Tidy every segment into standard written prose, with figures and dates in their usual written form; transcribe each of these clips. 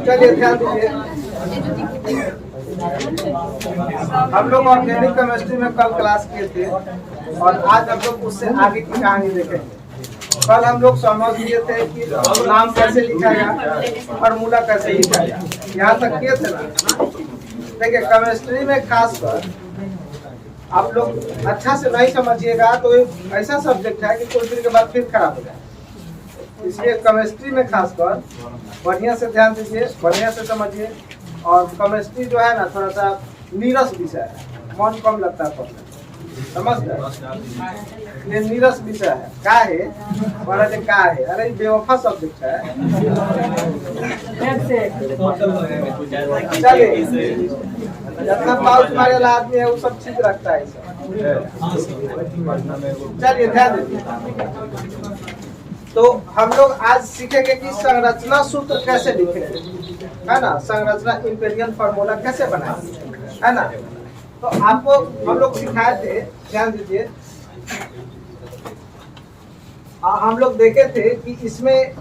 चलिए ध्यान दीजिए, हम लोग ऑर्गेनिक केमिस्ट्री में कल क्लास किए थे और आज हम लोग उससे आगे की कहानी देखेंगे। कल हम लोग समझ लिए थे कि नाम कैसे लिखा गया, फार्मूला कैसे लिखा गया, यहाँ तक किए थे ना। देखिए केमिस्ट्री में खासकर आप लोग अच्छा से नहीं समझिएगा तो ऐसा सब्जेक्ट है कि कुछ दिन के बाद फिर खराब हो जाए। इसलिए केमिस्ट्री में खासकर बढ़िया से ध्यान दीजिए, बढ़िया से समझिए। और केमिस्ट्री जो है ना थोड़ा सा नीरस विषय है, मन कम लगता है पढ़ने, समझ गए? ये नीरस विषय है। का है बड़ा का है, अरे बेवफा सब्जेक्ट है। चलिए जितना पाउच मारे वाला आदमी है वो सब ठीक रखता है। चलिए ध्यान दीजिए, तो हम लोग आज सीखेंगे कि संरचना सूत्र कैसे लिखे, है ना। संरचना इंपीरियल फार्मूला कैसे बनाए, है ना। तो आपको हम लोग सिखाए थे, ध्यान दीजिए। हम लोग देखे थे कि इसमें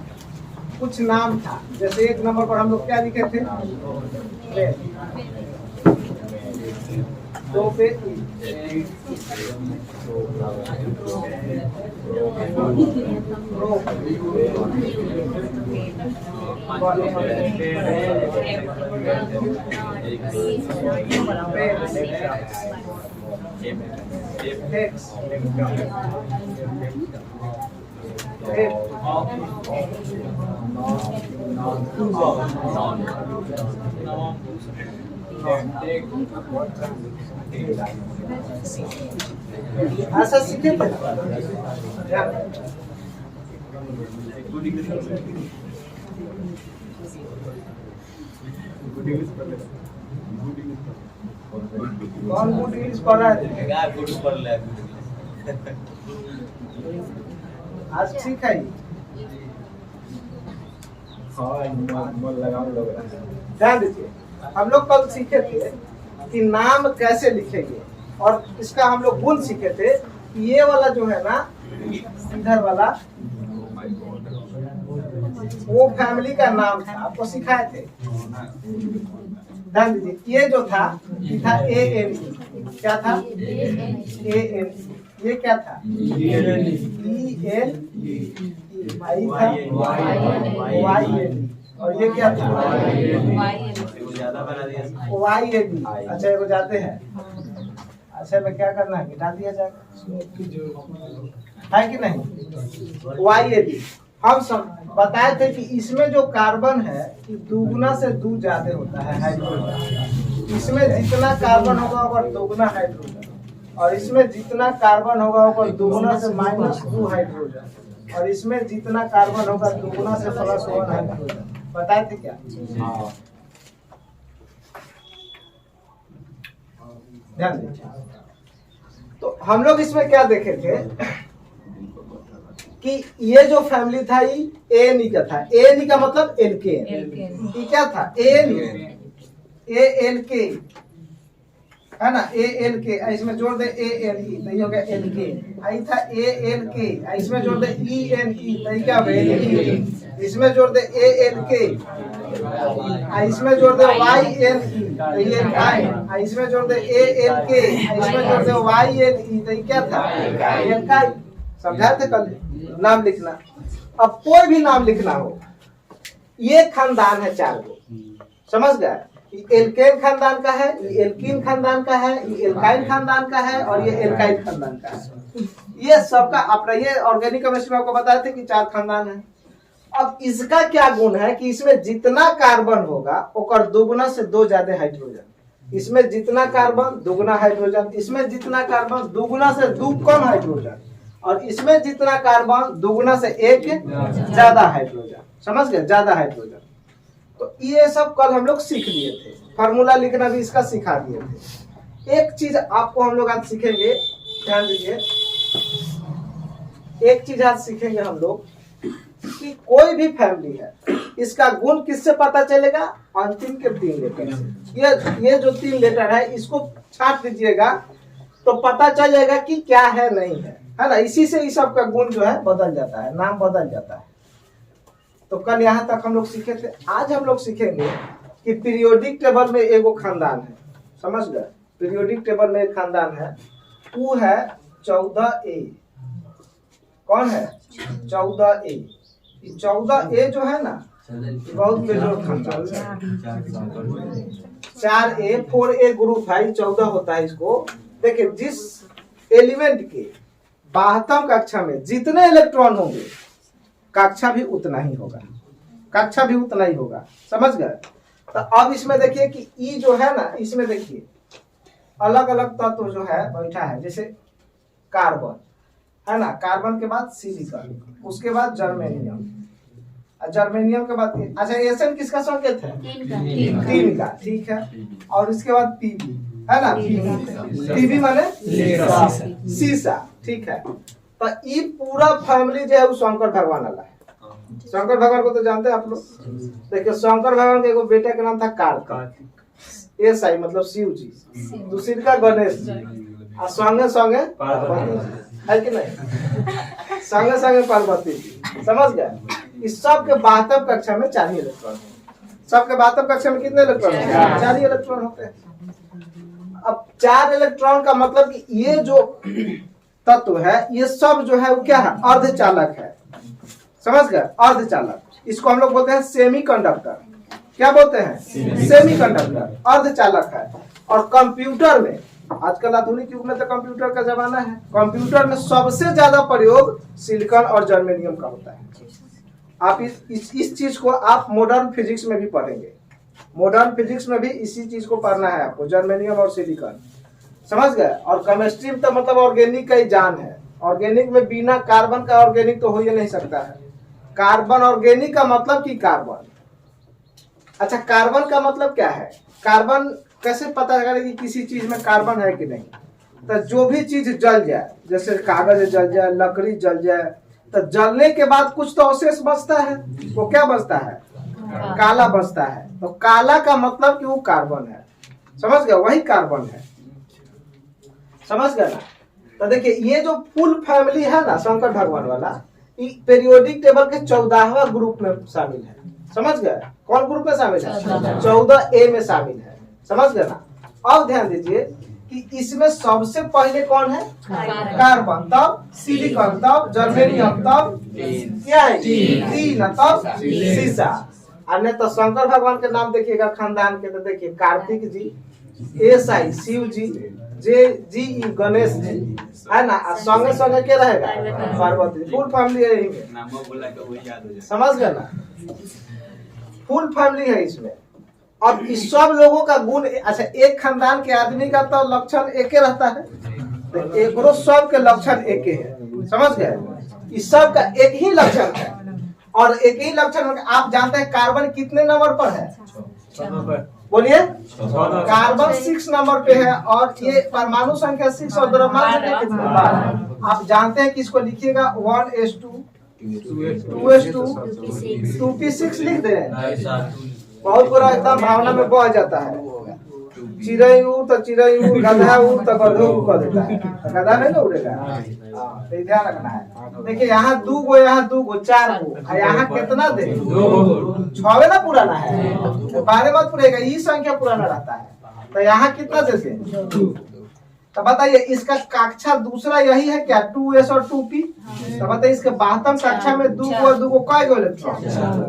कुछ नाम था। जैसे एक नंबर पर हम लोग क्या लिखे थे, दो पे ऐसा सीखे थे। कौन गुड इंग्लिश पढ़ रहा है? आज ठीक है। ध्यान दीजिए, हम लोग कल सीखे थे कि नाम कैसे लिखेंगे और इसका हम लोग गुण सीखे थे। ये वाला जो है ना इधर वाला वो फैमिली का नाम था, आपको सिखाए थे। ध्यान दीजिए, ये जो था ये था AN, क्या था AN, ये क्या था EN, और ये क्या था YAB। अच्छा ये जाते हैं, अच्छा में क्या करना है, मिटा दिया जाएगा, है कि नहीं। YAB हम सब बताए थे कि इसमें जो कार्बन है दुगुना से दो ज्यादा होता है हाइड्रोजन। इसमें जितना कार्बन होगा और दोगुना हाइड्रोजन, और इसमें जितना कार्बन होगा और दुगुना से -2 हाइड्रोजन, और इसमें जितना कार्बन होगा दुगुना से +1 हाइड्रोजन। बताए थे क्या? ध्यान दीजिए, तो हम लोग इसमें क्या देखे थे कि ये जो फैमिली था ये ANE का था। ANE का मतलब एल्केन। ये क्या था ALK, है ना। ALK इसमें जोड़ दे ALE तो ये हो गया एल्केन। आई था ALK इसमें जोड़ दे ENE तो ये क्या हो गया। इसमें जोड़ दे ALK इसमें जोड़ दे YNE तो ये एल्काइन। इसमें जोड़ दे ALK इसमें जोड़ दे YNE तो ये क्या था एल्काइन। समझाए थे कल नाम लिखना। अब कोई भी नाम लिखना हो, ये खानदान है 4 गो, समझ गए। ये एल्केन खानदान का है, ये एल्कीन खानदान का है, ये एल्काइन खानदान का है और ये एल्काइन खानदान का है। ये सबका अपना, ये ऑर्गेनिक केमिस्ट्री में आपको बताए थे कि 4 खानदान है। अब इसका क्या गुण है कि इसमें जितना कार्बन होगा ओकर दुगुना से 2 ज्यादा हाइड्रोजन। इसमें जितना कार्बन दुगुना हाइड्रोजन, इसमें जितना कार्बन दुगुना से 2 कम हाइड्रोजन, और इसमें जितना कार्बन दुगुना से 1 ज्यादा हाइड्रोजन। समझ गए, ज्यादा हाइड्रोजन। तो ये सब कल हम लोग सीख लिए थे, फार्मूला लिखना भी इसका सिखा दिए थे। एक चीज आपको हम लोग आज सीखेंगे, ध्यान दीजिए। एक चीज आज सीखेंगे हम लोग कि कोई भी फैमिली है इसका गुण किससे पता चलेगा, अंतिम के 3 लेटर से। ये जो 3 लेटर है इसको छाट दीजिएगा तो पता चल जाएगा कि क्या है नहीं है, है ना। इसी से इस सब का गुण जो है बदल जाता है, नाम बदल जाता है। तो कल यहाँ तक हम लोग सीखे थे। आज हम लोग सीखेंगे कि पीरियोडिक टेबल में एगो खानदान है, समझ गए। पीरियोडिक टेबल में एक खानदान है, वो है 14A। कौन है? 14A। 14A जो है ना, बहुत बेजोड़ खानदान है। 4A 4A ग्रुप है, 14 होता है इसको। देखिए, जिस एलिमेंट के 72 कक्षा में जितने इलेक्ट्रॉन होंगे, कक्षा भी उतना ही होगा, कक्षा भी उतना ही होगा, समझ गए। तो अब इसमें देखिए कि ई जो है ना, इसमें देखिए अलग अलग तत्व जो है बैठा है, जैसे कार्बन है ना, कार्बन के बाद सिलिकॉन, उसके बाद जर्मेनियम, जर्मेनियम के बाद अच्छा एसएन किसका संकेत है? 3 का, ठीक है। और इसके बाद पीबी है ना, पीबी माने सीसा, ठीक है। तो ये पूरा फैमिली जो है वो शंकर भगवान वाला है। शंकर भगवान को तो जानते हैं आप लोग। देखिए, शंकर भगवान के एगो बेटा का नाम था कार्तिक, एसआई मतलब शिव जी, दूसरी का गणेश जी, और संगे संगे पार्वती है कि नहीं, संगे संगे पार्वती जी, समझ गए। इस सब के 72 कक्षा में 4 ही इलेक्ट्रॉन है। सबके 72 कक्षा में कितने इलेक्ट्रॉन होते हैं? 4 ही इलेक्ट्रॉन होते हैं। अब 4 इलेक्ट्रॉन का मतलब कि ये जो तत्व है, ये सब जो है वो क्या है? अर्धचालक है, समझ गए। अर्धचालक, इसको हम लोग बोलते हैं सेमीकंडक्टर। क्या बोलते हैं? सेमीकंडक्टर, अर्धचालक है। और कंप्यूटर में, आजकल आधुनिक युग में तो कंप्यूटर का जमाना है, कंप्यूटर में सबसे ज्यादा प्रयोग सिलिकॉन और जर्मेनियम का होता है। आप इस चीज को आप मॉडर्न फिजिक्स में भी पढ़ेंगे। मॉडर्न फिजिक्स में भी इसी चीज को पढ़ना है आपको, जर्मेनियम और सिलिकॉन, समझ गए। और केमिस्ट्री में तो मतलब ऑर्गेनिक का ही जान है। ऑर्गेनिक में बिना कार्बन का ऑर्गेनिक तो हो ही नहीं सकता है। कार्बन ऑर्गेनिक का मतलब कि कार्बन। अच्छा, कार्बन का मतलब क्या है? कार्बन कैसे पता करें कि किसी चीज में कार्बन है कि नहीं? तो जो भी चीज जल जाए, जैसे कागज जल जाए, लकड़ी जल जाए, तो जलने के बाद कुछ तो अवशेष बचता है, वो क्या बचता है? काला बचता है। तो काला का मतलब कि वो कार्बन है, समझ गए, वही कार्बन है, समझ गए ना। तो देखिए, ये जो फुल फैमिली है ना शंकर भगवान वाला, पीरियोडिक टेबल के 14वां ग्रुप में शामिल है, समझ गए। कौन ग्रुप में शामिल है? 14A में शामिल है, समझ गए ना। अब ध्यान दीजिए कि इसमें सबसे पहले कौन है? कार्बन, तब सिलिकॉन, तब जर्मेनियम, तब क्या है? तीन, तब सीसा। अन्य तो शंकर भगवान के नाम देखिएगा खानदान के, तो देखिए कार्तिक जी, एसआई शिव जी, जे जी गणेश जी है ना, संगे संगे क्या रहेगा? पार्वती। फुल फैमिली है यही में, समझ गए ना, फुल फैमिली है इसमें। अब इस सब लोगों का गुण, अच्छा एक खानदान के आदमी का तो लक्षण एक ही रहता है, तो एक सब के लक्षण एक ही है, समझ गए। इस सब का एक ही लक्षण है, और एक ही लक्षण। आप जानते हैं कार्बन कितने नंबर पर है? बोलिए। कार्बन 6 नंबर पे है, और ये परमाणु संख्या 6 और द्रव्यमान संख्या कितना? 12। आप जानते हैं कि इसको लिखिएगा 1s2 2s2 2p6 लिख दे। बहुत बुरा एकदम भावना में बह जाता है। चिड़ै उड़ तो चिड़ै उड़, गधा उड़ तो गधो उड़ देता है, गधा नहीं ना उड़ेगा। तो ध्यान रखना है। देखिए, यहाँ 2 गो, यहाँ 2 गो, 4 गो, यहाँ कितना दे? 6 ना पुराना है, 12 मत पुरेगा, ये संख्या पुराना रहता है। तो यहाँ कितना देते? 2। तो बताइए, इसका कक्षा दूसरा यही है क्या? 2s और 2p। तो बताइए, इसके 72 कक्षा में 2 गो कै गो इलेक्ट्रॉन?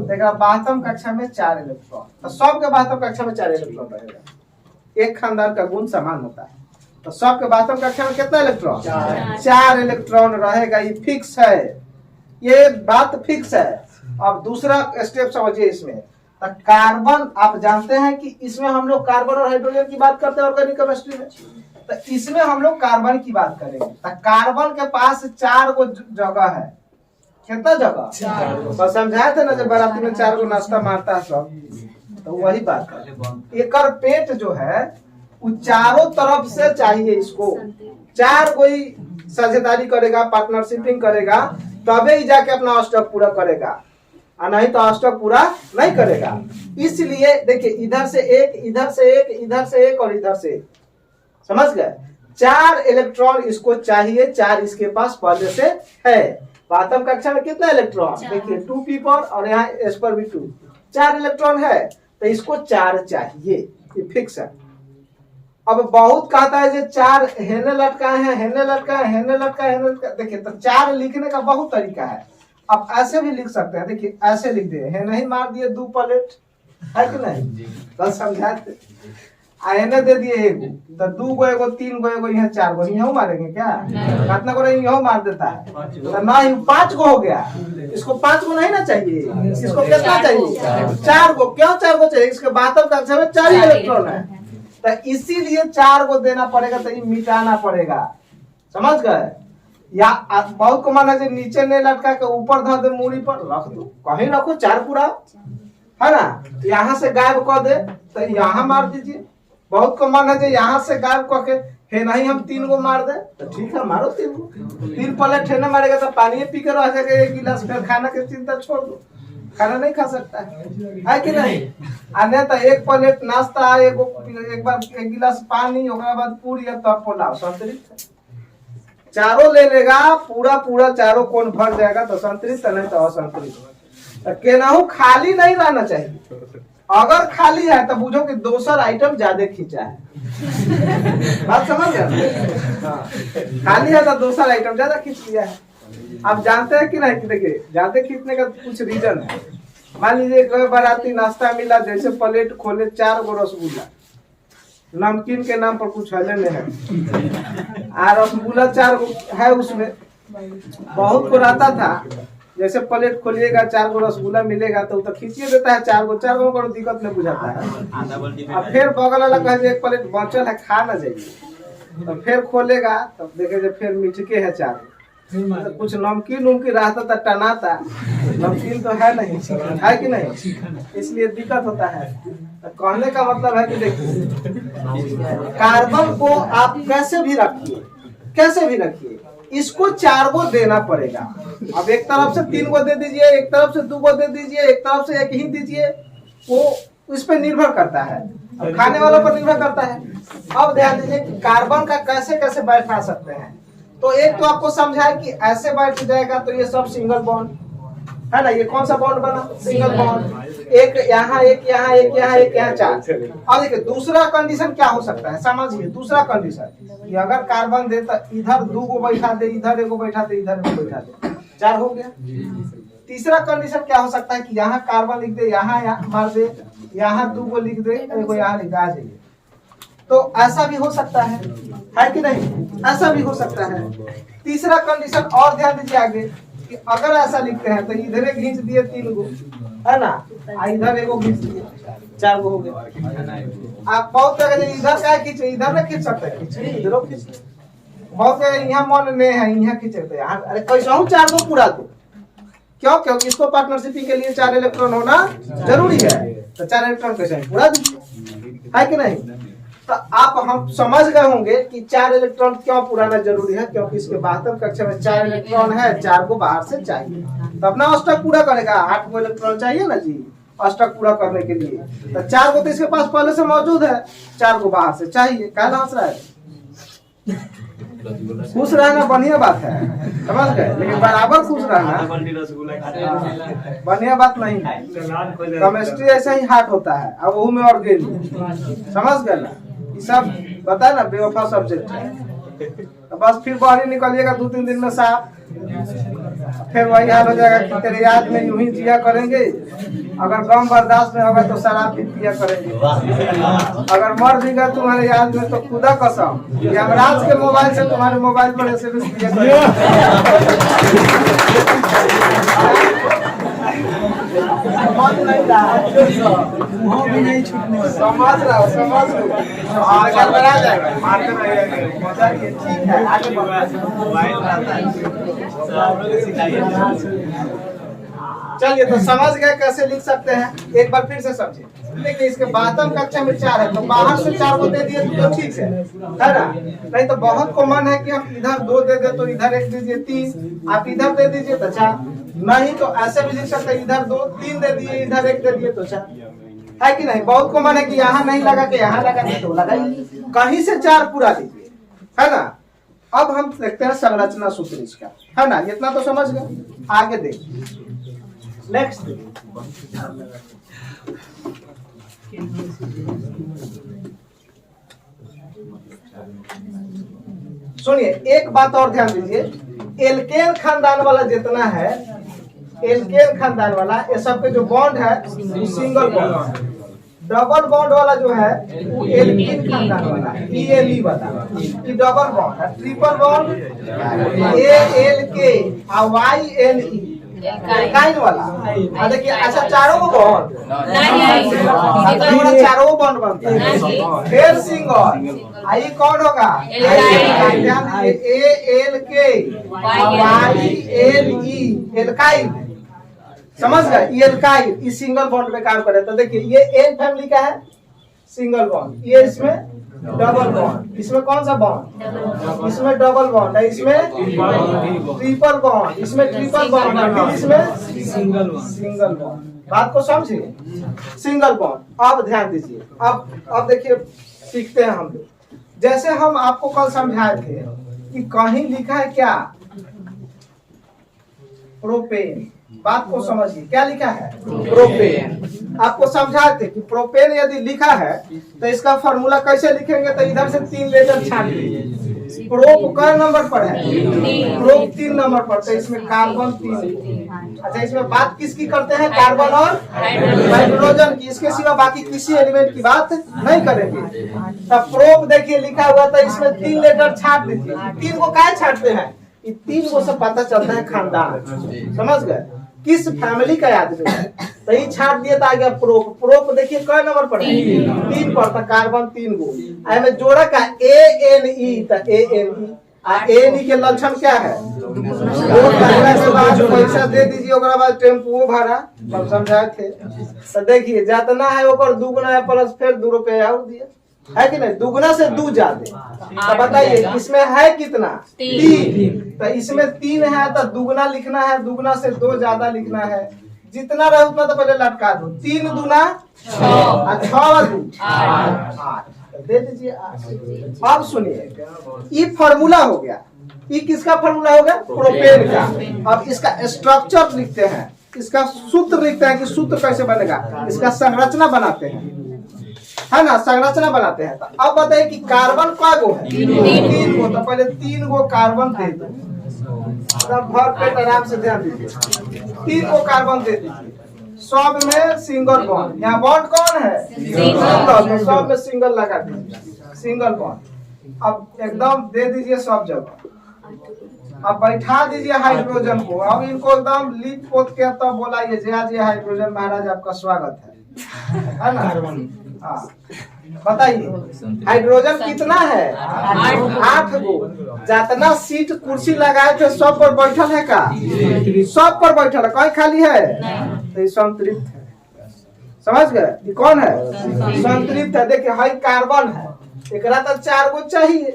देखा, 72 कक्षा में 4 इलेक्ट्रॉन। तो सबके 72 कक्षा में 4 इलेक्ट्रॉन रहेगा। एक खानदान का गुण समान होता है, तो सबके 72 कक्षा में कितना इलेक्ट्रॉन? 4 इलेक्ट्रॉन रहेगा। ये फिक्स है, ये बात फिक्स है। अब दूसरा स्टेप समझिए इसमें। तो कार्बन, आप जानते हैं कि इसमें हम लोग कार्बन और हाइड्रोजन की बात करते हैं ऑर्गेनिक केमिस्ट्री में, तो इसमें हम लोग कार्बन की बात करेंगे। तो कार्बन के पास 4 गो जगह है। कितना जगह? तो समझाए थे ना, जब बाराती में 4 गो नाश्ता मारता है सब, तो वही बात है। एक पेट जो है वो चारों तरफ से चाहिए इसको। 4 कोई साझेदारी करेगा, पार्टनरशिपिंग करेगा, तबे ही जाके अपना अष्टक पूरा करेगा, और नहीं तो अष्टक पूरा नहीं करेगा। इसलिए देखिए, इधर से एक, इधर से एक, इधर से एक और इधर से एक, समझ गए। 4 इलेक्ट्रॉन इसको चाहिए, 4 इसके पास पहले से है। बातम कक्षा में कितना इलेक्ट्रॉन, देखिए 2p पर और यहाँ s पर भी 2, 4 इलेक्ट्रॉन है, तो इसको 4 चाहिए, ये फिक्स है। अब बहुत कहता है जो 4 हेने लटकाए हैं, हेने लटकाए, हेने लटकाए, हेने लटकाए। देखिए तो 4 लिखने का बहुत तरीका है। अब ऐसे भी लिख सकते हैं, देखिए ऐसे लिख दिए, है नहीं मार दिए 2 प्लेट, है कि नहीं, बस समझाते। आने दे दिए एक तो 2 गो, एगो 3 गो, एगो यहाँ 4 गो, यहाँ मारेंगे क्या, कितना को यहाँ मार देता है, तो ना ही 5 गो हो गया। इसको 5 गो नहीं ना चाहिए, इसको कितना चाहिए, 4 गो। क्यों 4 गो चाहिए, इसके बातम कक्षा में 4 ही इलेक्ट्रॉन है, तो इसीलिए 4 को देना पड़ेगा, तो ये मिटाना पड़ेगा, समझ गए। या बहुत को माना जो नीचे नहीं लटका के ऊपर धर दे, मूड़ी पर रख दो, कहीं रखो 4 पूरा, है ना, यहाँ से गायब कर दे तो यहाँ मार दीजिए। बहुत को मन है जो यहाँ से गायब करके है नहीं हम 3 गो मार दे, तो ठीक है मारो 3 गो, 3 प्लेट है ना मारेगा तो पानी पी कर रह जाएगा 1 गिलास, फिर खाना की चिंता छोड़ दो, खाना नहीं खा सकता है कि नहीं। आने तो 1 प्लेट नाश्ता, एक बार 1 गिलास पानी, उसके बाद पूरी, तब पुलाव, संतुलित। चारों ले लेगा पूरा चारों कौन भर जाएगा तो संतुलित, नहीं तो असंतुलित। केनाहू खाली नहीं रहना चाहिए, अगर खाली है तो बुझो कि दूसरा आइटम ज्यादा खींचा है, बात समझ गए। खाली है तो दूसरा आइटम ज्यादा खींच लिया है। आप जानते हैं कि नहीं, देखिए ज्यादा खींचने का कुछ रीजन है। मान लीजिए कोई बाराती नाश्ता मिला, जैसे प्लेट खोले 4 गो रसगुल्ला, नमकीन के नाम पर कुछ हले नहीं है, और रसगुल्ला 4 गो है उसमें। बहुत को रहता था जैसे प्लेट खोलिएगा 4 गो रसगुल्ला मिलेगा तो खींचिए देता है 4 गो को दिक्कत नहीं बुझाता है। अब फिर बगल वाला कहे 1 प्लेट बचल है खा ना जाइए, तो फिर खोलेगा तो देखे फिर मिठके है 4 तो कुछ नमकीन उमकीन रहता था, टनाता, नमकीन तो है नहीं, है कि नहीं, इसलिए दिक्कत होता है। तो कहने का मतलब है कि देखिए कार्बन को आप कैसे भी रखिए, कैसे भी रखिए, इसको 4 गो देना पड़ेगा। अब एक तरफ से 3 गो दे दीजिए, एक तरफ से 2 गो दे दीजिए, एक तरफ से 1 ही दीजिए, वो इस पे निर्भर करता है, अब खाने वालों पर निर्भर करता है। अब ध्यान दीजिए कि कार्बन का कैसे कैसे बैठा सकते हैं। तो एक तो आपको समझाए कि ऐसे बैठ जाएगा तो ये सब सिंगल बॉन्ड है ना, ये कौन सा बॉन्ड बना, सिंगल बॉन्ड, एक यहाँ, एक यहाँ, एक यहाँ, एक यहाँ, 4। अब देखिए दूसरा कंडीशन क्या हो सकता है, समझिए दूसरा कंडीशन कि अगर कार्बन दे तो इधर 2 गो बैठा दे, इधर 1 गो बैठा दे, इधर 1 गो बैठा दे, 4 हो गया। तीसरा कंडीशन क्या हो सकता है कि यहाँ कार्बन लिख दे, यहाँ मार दे, यहाँ 2 गो लिख दे, 1 गो यहाँ लिख दे, तो ऐसा भी हो सकता है कि नहीं, ऐसा भी हो सकता है। तीसरा कंडीशन और ध्यान दीजिए आगे कि अगर ऐसा लिखते हैं तो इधर खींच दिए 3 गो, है ना, इधर 1 गो खींच दिए, 4 गो हो गए। आप बहुत तरह इधर क्या खींचे, इधर ना खींच सकते, इधर खींच, बहुत यहाँ मन में है, यहाँ खींचे, अरे कैसा हूँ 4 गो पूरा दो, क्यों, क्योंकि इसको पार्टनरशिप के लिए 4 इलेक्ट्रॉन होना जरूरी है, तो 4 इलेक्ट्रॉन कैसे पूरा दीजिए, है कि नहीं। तो आप हम समझ गए होंगे कि 4 इलेक्ट्रॉन क्यों पुराना जरूरी है, क्योंकि इसके बाहर कक्षा में 4 इलेक्ट्रॉन है, 4 को बाहर से चाहिए, तो अपना अष्टक पूरा करेगा, 8 को इलेक्ट्रॉन चाहिए ना जी अष्टक पूरा करने के लिए, तो 4 को तो इसके पास पहले से मौजूद है, 4 को बाहर से चाहिए। क्या हंस रहा है, खुश रहना बढ़िया बात है, समझ गए, लेकिन बराबर खुश रहना बढ़िया बात नहीं है। केमिस्ट्री ऐसा ही हार्ड होता है, अब वो में ऑर्गेनिक, समझ गए ना, ये सब बताए ना बेवफा सब्जेक्ट है। तो बस फिर बाहर निकलिएगा 2-3 दिन में साफ, फिर वही हाल हो जाएगा कि तेरे याद में यूं ही जिया करेंगे, अगर गम बर्दाश्त नहीं होगा तो शराब भी पिया करेंगे, अगर मर भी गए तुम्हारे याद में तो खुदा कसम यमराज के मोबाइल से तुम्हारे मोबाइल पर SMS पिया करेंगे। समझ नहीं रहा, समझ रहा हो, समझ लो, गड़बड़ा जाएगा, मारते रहेंगे, ठीक है आगे चलिए। तो समझ गए कैसे लिख सकते हैं, एक बार फिर से समझिए। देखिए इसके बातम कक्षा में 4 है, तो बाहर से 4 को दे दिए तो ठीक है ना, नहीं तो बहुत कॉमन है कि हम इधर 2 दे दे तो इधर 1 दीजिए 3, आप इधर दे दीजिए तो 4, नहीं तो ऐसे भी लिख सकते हैं इधर 2 3 दे दिए, इधर 1 दे दिए तो 4, है कि नहीं। बहुत कॉमन है कि यहाँ नहीं लगा के यहाँ लगा के तो लगाइए, कहीं से 4 पूरा लीजिए, है ना। अब हम देखते हैं संरचना सूत्र इसका, है ना, इतना तो समझ गए। आगे देखिए, नेक्स्ट सुनिए, एक बात और ध्यान दीजिए, एल्केन खानदान वाला जितना है, एल्केन खानदान वाला ये सब के जो बॉन्ड है वो सिंगल बॉन्ड है। डबल बॉन्ड वाला जो है वो एल्केन खानदान वाला है, ELE वाला, ये डबल बॉन्ड है। ट्रिपल बॉन्ड ALK और YNE एल्काइन वाला। देखिए, अच्छा चारों को बॉन्ड नहीं, चारों बॉन्ड बनता है। फिर सिंगल, आई कौन होगा? ALK YLE एल्काइन, समझ गए? ये एल्काइन इस सिंगल बॉन्ड में काम करे। तो देखिए, ये एन फैमिली का है सिंगल बॉन्ड, ये इसमें डबल बॉन्ड, इसमें कौन सा बॉन्ड? इसमें डबल बॉन्ड है, इसमें ट्रिपल बॉन्ड, इसमें ट्रिपल बॉन्ड है, फिर इसमें सिंगल बॉन्ड। बात को समझिए, सिंगल बॉन्ड। अब ध्यान दीजिए, अब देखिए सीखते हैं हम लोग। जैसे हम आपको कल समझाए थे कि कहीं लिखा है क्या, प्रोपेन। बात को समझिए, क्या लिखा है? प्रोपेन। आपको समझाए थे कि प्रोपेन यदि लिखा है तो इसका फॉर्मूला कैसे लिखेंगे? तो इधर से 3 लेटर छाट लीजिए। प्रोप का नंबर पर है? प्रोप 3 नंबर पर, तो इसमें कार्बन 3। अच्छा, इसमें बात किसकी करते हैं? कार्बन और हाइड्रोजन की। इसके सिवा बाकी किसी एलिमेंट की बात नहीं करेंगे। तब प्रोप देखिए लिखा हुआ, तो इसमें 3 लेटर छाट दीजिए। 3 को क्या छाटते हैं? 3 को से पता चलता है खानदान, समझ गए? किस फैमिली का आदमी है, तो ये छाट दिया था। आ गया प्रोप। प्रोप देखिए कई नंबर पर है? 3 पर, तो कार्बन 3 गो। में जोड़ा का ANE, तो ANE के लक्षण क्या है? पैसा दे दीजिए, ओकरा बाद टेम्पो भाड़ा समझाए थे। तो देखिए, जितना है ओकर दुगुना है, प्लस फिर 2 रुपया और दिया, है कि नहीं? दुगुना से 2 ज्यादा। तो बताइए इसमें है कितना? 3। तो इसमें 3 है, तो दुगुना लिखना है, दुगुना से 2 ज्यादा लिखना है। जितना रहे उतना तो पहले लटका दो। 3 दूना 6, 6 8, दे दीजिए 8। अब सुनिए, ये फॉर्मूला हो गया। ये किसका फॉर्मूला हो गया? प्रोपेन का। अब इसका स्ट्रक्चर लिखते हैं, इसका सूत्र लिखते हैं कि सूत्र कैसे बनेगा। इसका संरचना बनाते हैं, है ना, संरचना बनाते हैं। तो अब बताइए कि कार्बन का गो है? 3 गो। तो पहले 3 गो कार्बन दे दो, भर पेट आराम से ध्यान दीजिए। 3 गो कार्बन दे दीजिए। सब में सिंगल बॉन्ड, यहाँ बॉन्ड कौन है? सिंगल। सब में सिंगल लगा दीजिए, सिंगल बॉन्ड। अब एकदम दे दीजिए सब जगह। अब बैठा दीजिए हाइड्रोजन को। अब इनको एकदम लिप पोत के तब बोलाइए, जय हाइड्रोजन महाराज आपका स्वागत है ना? हाँ, बताइए हाइड्रोजन कितना है? 8 गो। जितना सीट कुर्सी लगाए थे सब पर बैठल है का? सब पर बैठल है, कहीं खाली है? तो ये संतृप्त है, समझ गए? ये कौन है? संतृप्त है। देखिए, हाई कार्बन है, एकरा तो 4 गो चाहिए।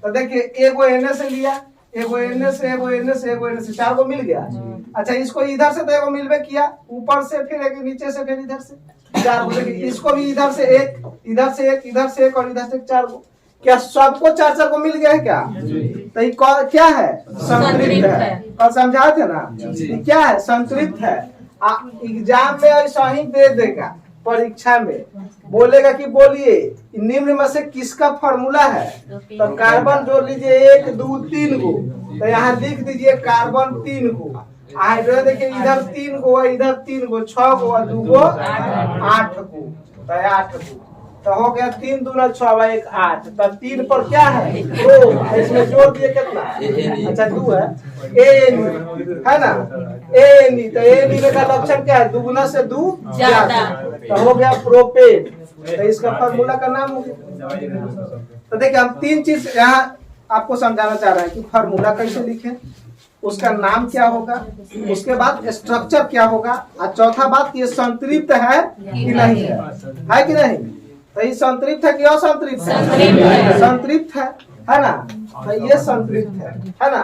तो देखिए, एगो एने से लिया, एगो एने से, एगो एने से, एगो एने से, 4 गो मिल गया। अच्छा, इसको इधर से तो एगो मिलवे किया, ऊपर से फिर एक, नीचे से फिर इधर से 4 गो। देखिए, इसको भी इधर से एक, इधर से एक, इधर से एक और इधर से 4 गो। क्या सबको 4 गो मिल गया है क्या? तो ये क्या है? संतृप्त है। और समझाए थे ना, ये क्या है? संतृप्त है। एग्जाम में ऐसा ही दे देगा, परीक्षा में बोलेगा कि बोलिए निम्न में से किसका फॉर्मूला है? तो कार्बन जोड़ लीजिए 1 2 3 गो। तो यहाँ लिख दीजिए कार्बन 3 गो। हाइड्रोजन देखिए, इधर 3 गो, इधर 3 गो, 6 गो, 2 गो 8 गो। तो 8 गो तो हो गया। 3 दूना 6 × 1 8। तो 3 पर क्या है? 2। इसमें जोड़ दिए कितना? अच्छा 2 है। ANE है ना? ANE। तो ANE का लक्षण क्या है? दुगुना से 2 ज्यादा। तो हो गया प्रोपेन। तो इसका फॉर्मूला का नाम हो गया। तो देखिए, हम 3 चीज यहाँ आपको समझाना चाह रहे हैं कि फॉर्मूला कैसे लिखें, उसका नाम क्या होगा, उसके बाद स्ट्रक्चर क्या होगा, और चौथा बात ये संतृप्त है कि नहीं है कि नहीं? तो ये संतृप्त है कि असंतृप्त है? संतृप्त है ना? तो ये संतृप्त है ना?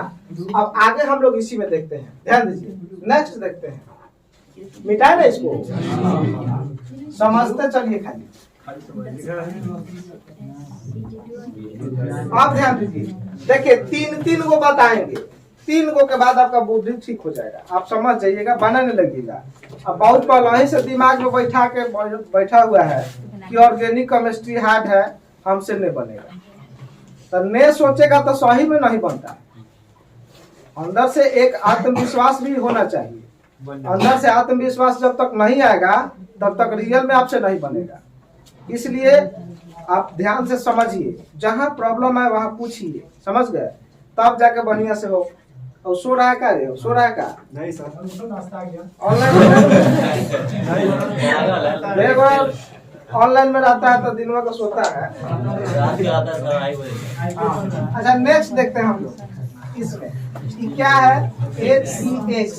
अब आगे हम लोग इसी में देखते हैं, ध्यान दीजिए। नेक्स्ट देखते हैं, मिटाए ना इसको, समझते चलिए खाली। आप ध्यान दीजिए, देखिए तीन को बताएंगे, 3 को के बाद आपका बुद्धि ठीक हो जाएगा, आप समझ जाइएगा, बनाने लगेगा। अब बहुत पहले ही से दिमाग में बैठा हुआ है कि ऑर्गेनिक केमिस्ट्री हार्ड है, हमसे नहीं बनेगा। तो नहीं सोचेगा तो सही में नहीं बनता। अंदर से एक आत्मविश्वास भी होना चाहिए। अंदर से आत्मविश्वास जब तक नहीं आएगा तब तक रियल में आपसे नहीं बनेगा। इसलिए आप ध्यान से समझिए, जहां प्रॉब्लम है वहां पूछिए, समझ गए, तब जाके बढ़िया से हो। और सो रहा है का रे, सो रहा है का नहीं सर, ऑनलाइन में रहता है तो दिन में को सोता है। अच्छा नेक्स्ट देखते हैं हम लोग, इसमें क्या है, HCH,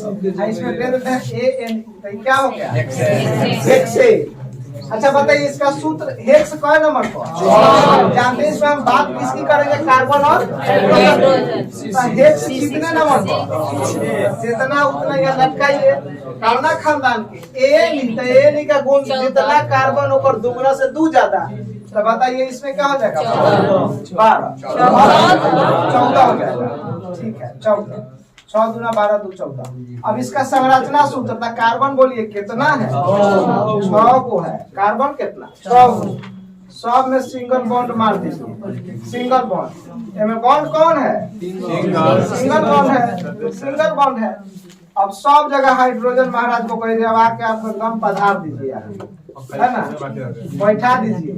इसमें दे देते हैं AN, क्या हो गया, हेक्से। अच्छा बताइए इसका सूत्र हेक्स कौन नंबर पर जानते हैं? इसमें हम बात किसकी करेंगे, कार्बन और हाइड्रोजन। हेक्स कितने नंबर पर, जितना उतना यहाँ लटकाइए, कौना खानदान के ए का गुण जितना कार्बन ऊपर दुगना से 2 ज्यादा, तो बताइए इसमें क्या हो जाएगा, 12, 14 हो जाएगा। ठीक है, 14, 6 दूना 12, 2 14। अब इसका संरचना सूत्र था, कार्बन बोलिए कितना है, 6 को है। कार्बन कितना, 6। सब में सिंगल बॉन्ड मार दीजिए, सिंगल बॉन्ड। इसमें बॉन्ड कौन है, सिंगल बॉन्ड है, सिंगल बॉन्ड है। अब सब जगह हाइड्रोजन महाराज को कह दिया आके आप एकदम पधार दीजिए, है ना, बैठा दीजिए।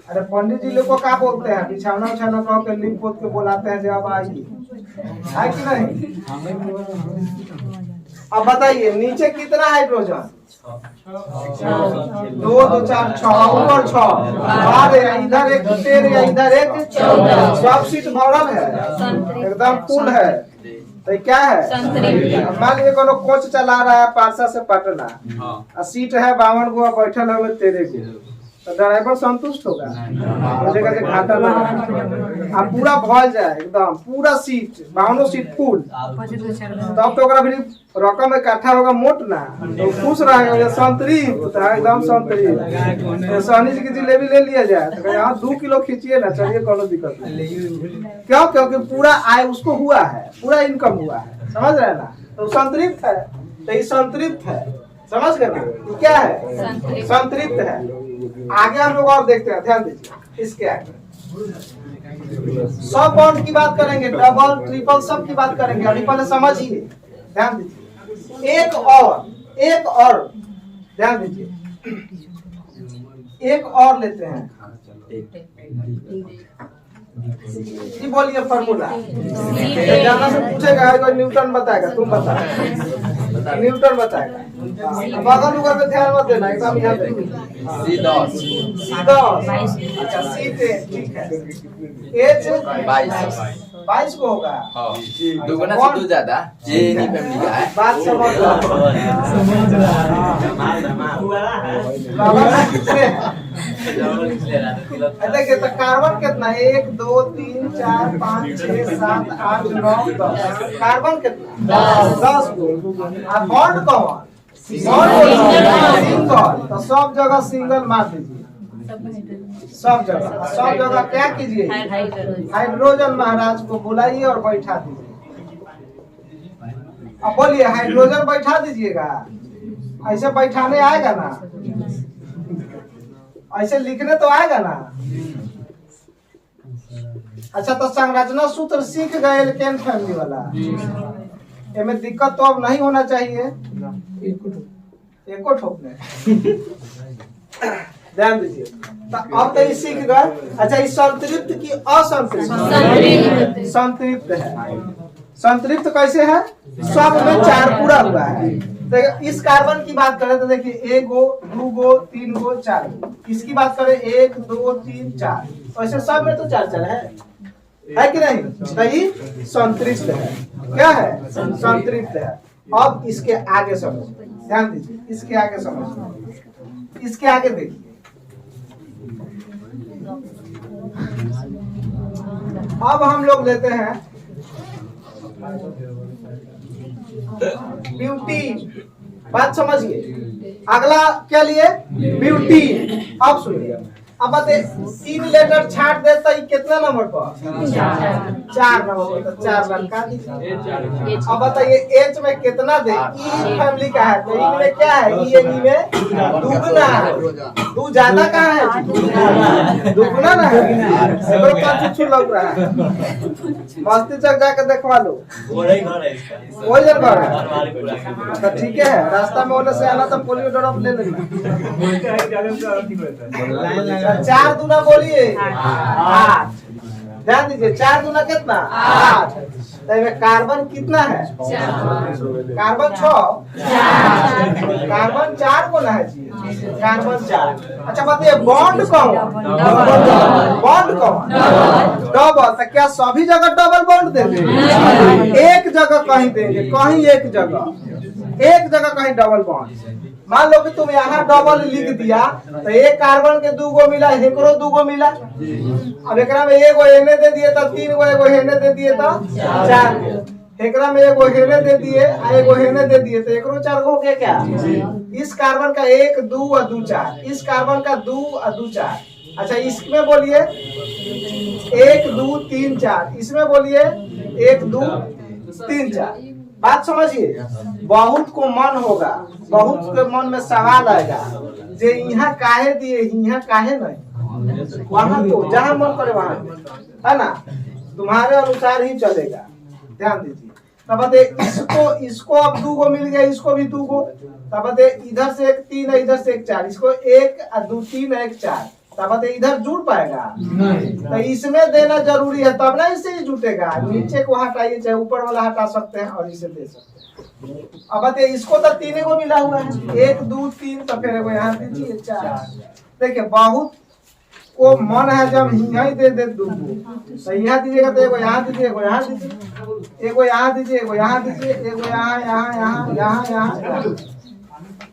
अरे पंडित जी लोग को क्या बोलते हैं, बिछाना उछाना कह के लिंक पोत के बुलाते हैं, जब आइए, है कि नहीं। अब बताइए नीचे कितना हाइड्रोजन, 2 2 4 6 ऊपर 6, इधर एक 13, इधर एक 14, सब सीट भरल है, एकदम फुल है। तो क्या है, मान लीजिए कोनो कोच चला रहा है पारसा से पटना, सीट है 52 गो, बैठल है 13 गो, तो ड्राइवर संतुष्ट होगा, मुझे घाटा ना आप पूरा भर जाए, एकदम पूरा सीट 52 सीट फुल, तब तो रकम इकट्ठा होगा मोट ना, तो खुश रहेगा, संतृप्त एकदम संतृप्त। सहनी जी की जिलेबी ले लिया जाए तो यहाँ 2 किलो खींचिए ना, चलिए कोनो दिक्कत नहीं। क्यों, क्योंकि पूरा आय उसको हुआ है, पूरा इनकम हुआ है, समझ रहे ना, तो संतृप्त है, तो ये संतृप्त है, समझ गए ना, क्या है, संतृप्त है। आगे हम लोग और देखते हैं, ध्यान दीजिए, इसके आगे सब बॉन्ड की बात करेंगे, डबल ट्रिपल सब की बात करेंगे। अभी पहले समझिए, ध्यान दीजिए, एक और ध्यान दीजिए, एक और लेते हैं, जी बोलिए फॉर्मूला। ज्यादा से पूछेगा कोई न्यूटन बताएगा, तुम बता, न्यूटन बताएगा। बगल उगल पे ध्यान मत देना, एकदम यहाँ पे C10, अच्छा C10, ठीक है। H 22 को होगा, दुगना से 2 ज्यादा, ये नहीं फैमिली का है, बात समझ लो। देखिए तो कार्बन कितना, 1 2 3 4 5 6 7 8 9 10, कार्बन कितना, 10 को। अब बॉन्ड कौन, सिंगल, तो सब जगह सिंगल मार दीजिए, सब जगह क्या कीजिए, हाइड्रोजन महाराज को बुलाइए और बैठा दीजिए। अब बोलिए हाइड्रोजन बैठा दीजिएगा, ऐसे बैठाने आएगा ना, ऐसे लिखने तो आएगा ना। अच्छा तो संरचना सूत्र सीख गए एल्केन फैमिली वाला, इसमें दिक्कत तो अब नहीं होना चाहिए, एको ठोकने ध्यान दीजिए। तो अब तो ये सीख गए। अच्छा इस संतृप्त की असंतृप्त, संतृप्त है, संतृप्त कैसे है, सब में 4 पूरा हुआ है। तो इस कार्बन की बात करें तो देखिए 1 गो 2 गो 3 गो 4 गो, इसकी बात करें 1 2 3 4, वैसे सब में तो 4 है कि नहीं, तो ये संतृप्त है, क्या है, संतृप्त है। अब इसके आगे समझ, ध्यान दीजिए, इसके आगे समझ, इसके आगे देखिए, अब हम लोग लेते हैं ब्यूटी, बात समझिए। अगला क्या लिए, ब्यूटी। अब सुनिए, अब बते 3 लेटर छाट देता ही कितना नंबर पर 4 नंबर पर, तो 4 लड़का दीजिए। अब बताइए एच में कितना दे, ई फैमिली का है तो ई में क्या है, ई एन में दुगना है, दू ज्यादा कहाँ है, दुगना ना है, एगो पांच छू लग रहा है। मस्ती चक जाकर देखवा लो, वही घर है तो ठीक है, रास्ता में होने से आना तो पोलियो ड्रॉप ले लेना। 4 दूना बोलिए 8, ध्यान दीजिए 4 दूना कितना 8, तो इसमें कार्बन कितना है, कार्बन 6, कार्बन 4 को ना है जी, कार्बन 4। अच्छा बताइए बॉन्ड कौन, बॉन्ड कौन, डबल, तो क्या सभी जगह डबल बॉन्ड देंगे, एक जगह कहीं देंगे, कहीं एक जगह कहीं डबल बॉन्ड। मान लो कि तुम यहाँ डबल लिख दिया तो एक कार्बन के 2 गो मिला, एकरो 2 गो मिला, अब एकरा में एगो एने दे दिए तो 3 गो, एगो हेने दे दिए तो 4 गो, एकरा में एगो हेने दे दिए आ एगो हेने दे दिए तो एकरो 4 गो हो गया क्या। इस कार्बन का 1 2 और 2 4, इस कार्बन का 2 और 2 4। अच्छा इसमें बोलिए 1 2 3 4, इसमें बोलिए 1 2 3 4। बात समझिए, बहुत को मन होगा, बहुत के मन में सवाल आएगा जे यहाँ काहे दिए, यहाँ काहे नहीं, वहां तो जहाँ मन करे वहां, है ना, तुम्हारे अनुसार ही चलेगा। ध्यान दीजिए, तब बते इसको अब 2 गो मिल गया, इसको भी 2 गो, तब बते इधर से एक 3 है, इधर से एक 4, इसको 1 2 3 1 4, तब बते इधर जुड़ पाएगा नहीं, तो इसमें देना जरूरी है तब ना इससे ही जुटेगा। नीचे को हटाइए, चाहे ऊपर वाला हटा सकते हैं और इसे दे सकते हैं। अब बते इसको तो 3 को मिला हुआ है, 1 2 3, तो फिर यहाँ दीजिए 4। देखिए बहुत को मन है जब यहाँ ही दे 2 को, तो यहाँ दीजिएगा तो एगो यहाँ दीजिए, एगो यहाँ दीजिए, एगो यहाँ दीजिए, एगो यहाँ दीजिए, एगो यहाँ यहाँ यहाँ यहाँ यहाँ,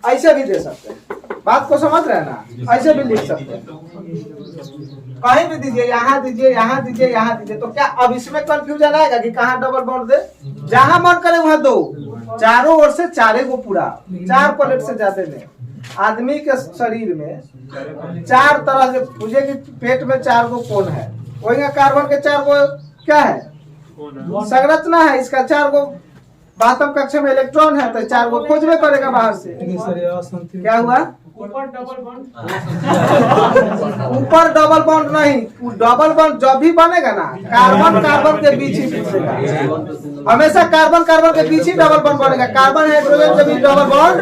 ऐसे भी दे सकते हैं। बात को समझ रहे हैं ना, ऐसे भी लिख सकते हैं, कहीं भी दीजिए, यहाँ दीजिए, यहाँ दीजिए, यहाँ दीजिए। तो क्या अब इसमें कंफ्यूजन आएगा कि कहाँ डबल बॉन्ड दे, जहां मन करे वहां दो, चारों ओर से 4 गो पूरा, 4 प्लेट से जाते नहीं। आदमी के शरीर में 4 तरह से पूछे कि पेट में 4 गो कौन है, वही कार्बन के 4 गो क्या है संरचना है, इसका 4 गो बातम कक्षा में इलेक्ट्रॉन है, तो 4 गो खोजबे करेगा बाहर से। क्या हुआ, ऊपर डबल बॉन्ड नहीं, डबल बॉन्ड जब भी बनेगा ना कार्बन कार्बन के बीच ही बनेगा, हमेशा कार्बन कार्बन के बीच ही डबल बॉन्ड बनेगा, कार्बन हाइड्रोजन के बीच डबल बॉन्ड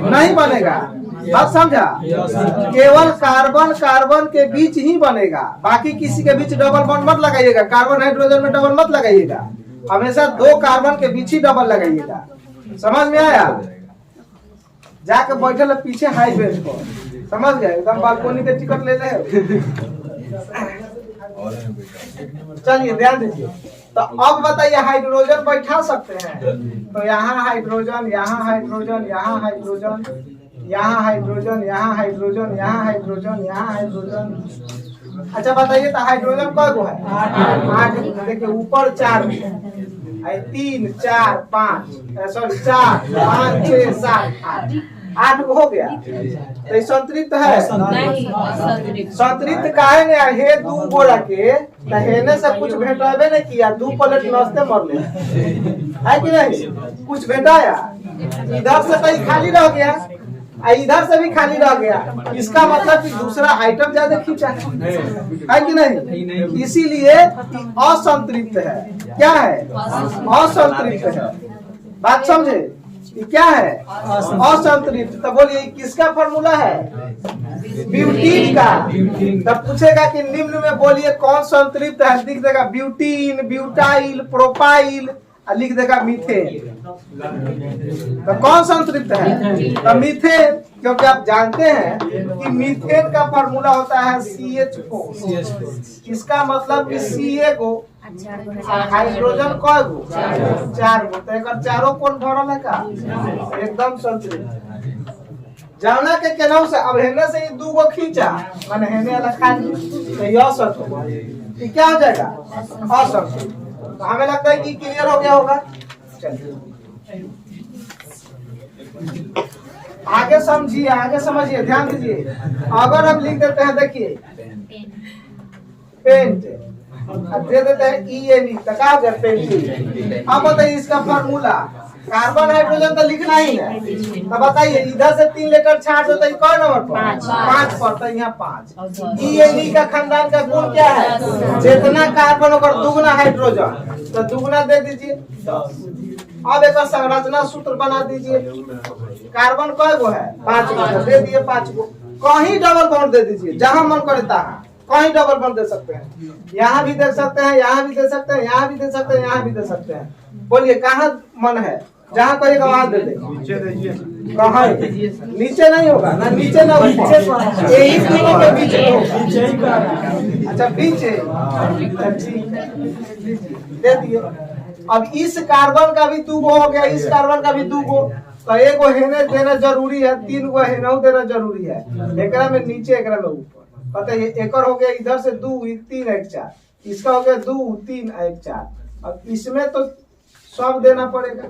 नहीं बनेगा। बात समझा, केवल कार्बन कार्बन के बीच ही बनेगा, बाकी किसी के बीच डबल बॉन्ड मत लगाइएगा, कार्बन हाइड्रोजन में डबल मत लगाइएगा, हमेशा 2 कार्बन के बीच ही डबल लगाइएगा। समझ में आया, जाके बैठल पीछे हाई बेंच पर, समझ गए, एकदम बालकोनी के टिकट ले ले। चलिए ध्यान दीजिए, तो अब बताइए हाइड्रोजन बैठा सकते हैं, तो यहाँ हाइड्रोजन, यहाँ हाइड्रोजन, यहाँ हाइड्रोजन, यहाँ हाइड्रोजन, यहाँ हाइड्रोजन, यहाँ हाइड्रोजन, यहाँ हाइड्रोजन। अच्छा बताइए तो हाइड्रोजन कय गो है, 8। देखिए ऊपर 4, 3 4 5, सॉरी 4 5 6 7 8 गो हो गया, तो संतृप्त है, संतृप्त काहे ने हे 2 गोला के हेने से कुछ भेटावे नहीं किया, 2 प्लेट नाश्ते मर ले है कि नहीं, कुछ भेटाया, इधर से तो खाली रह गया, इधर से भी खाली रह गया, इसका मतलब कि दूसरा आइटम ज्यादा खींचा है कि नहीं, इसीलिए असंतृप्त है। क्या है, असंतृप्त है। बात समझे, क्या है असंतृप्त। तो बोलिए किसका फॉर्मूला है, ब्यूटीन का। तब पूछेगा कि निम्न में बोलिए कौन संतृप्त है, लिख देगा ब्यूटीन, ब्यूटाइल, प्रोपाइल, लिख देगा मीथेन। तो कौन संतृप्त है, तो मीथेन, क्योंकि आप जानते हैं कि मीथेन का फॉर्मूला होता है CH4। इसका मतलब कि Ca को हाइड्रोजन कय गो, 4 गो, तो एक चारों कौन भरल है का, एकदम संतृप्त। जाना के केनाऊ से अब हेने से ही 2 गो खींचा, माने हेने वाला खाली, तो यह सत्य क्या हो जाएगा, असंतृप्त। तो हमें लगता है कि क्लियर हो गया होगा। चलिए आगे समझिए, आगे समझिए, ध्यान दीजिए। अगर हम लिख देते हैं, देखिए पेंट, अब दे देते हैं ENE, तो क्या हो गया पेंटिंग। अब बताइए इसका फॉर्मूला, कार्बन हाइड्रोजन तो लिखना ही है। तो बताइए इधर से 3 लेटर छाट होता है कौन नंबर पर? 5 पर, तो यहाँ 5। ENE का खानदान का गुण क्या है? जितना कार्बन होकर दुगना हाइड्रोजन, तो दुगना दे दीजिए। अब एक संरचना सूत्र बना दीजिए। कार्बन कय गो है? 5 गो, दे दिए 5 गो। कहीं डबल बॉन्ड दे दीजिए, जहां मन करे तहां कहीं डबल बॉन्ड दे सकते हैं। यहाँ भी दे सकते हैं, यहाँ भी दे सकते हैं, यहाँ भी दे सकते हैं, यहाँ भी दे सकते हैं। बोलिए कहाँ मन है? जहाँ कहेगा वहां दे दे। कहाँ? नीचे नहीं होगा ना, नीचे ना ऊपर, यही तीनों के बीच में होगा। अच्छा बीच है, दे दिए। अब इस कार्बन का भी 2 गो हो गया, इस कार्बन का भी 2 गो, तो एगो हेने देना जरूरी है, 3 गो हेने देना जरूरी है। एकरा में नीचे, एकरा में ऊपर। पता है एकर हो गया इधर से 2 1 3 1 4, इसका हो गया 2 3 1 4। अब इसमें तो सब देना पड़ेगा,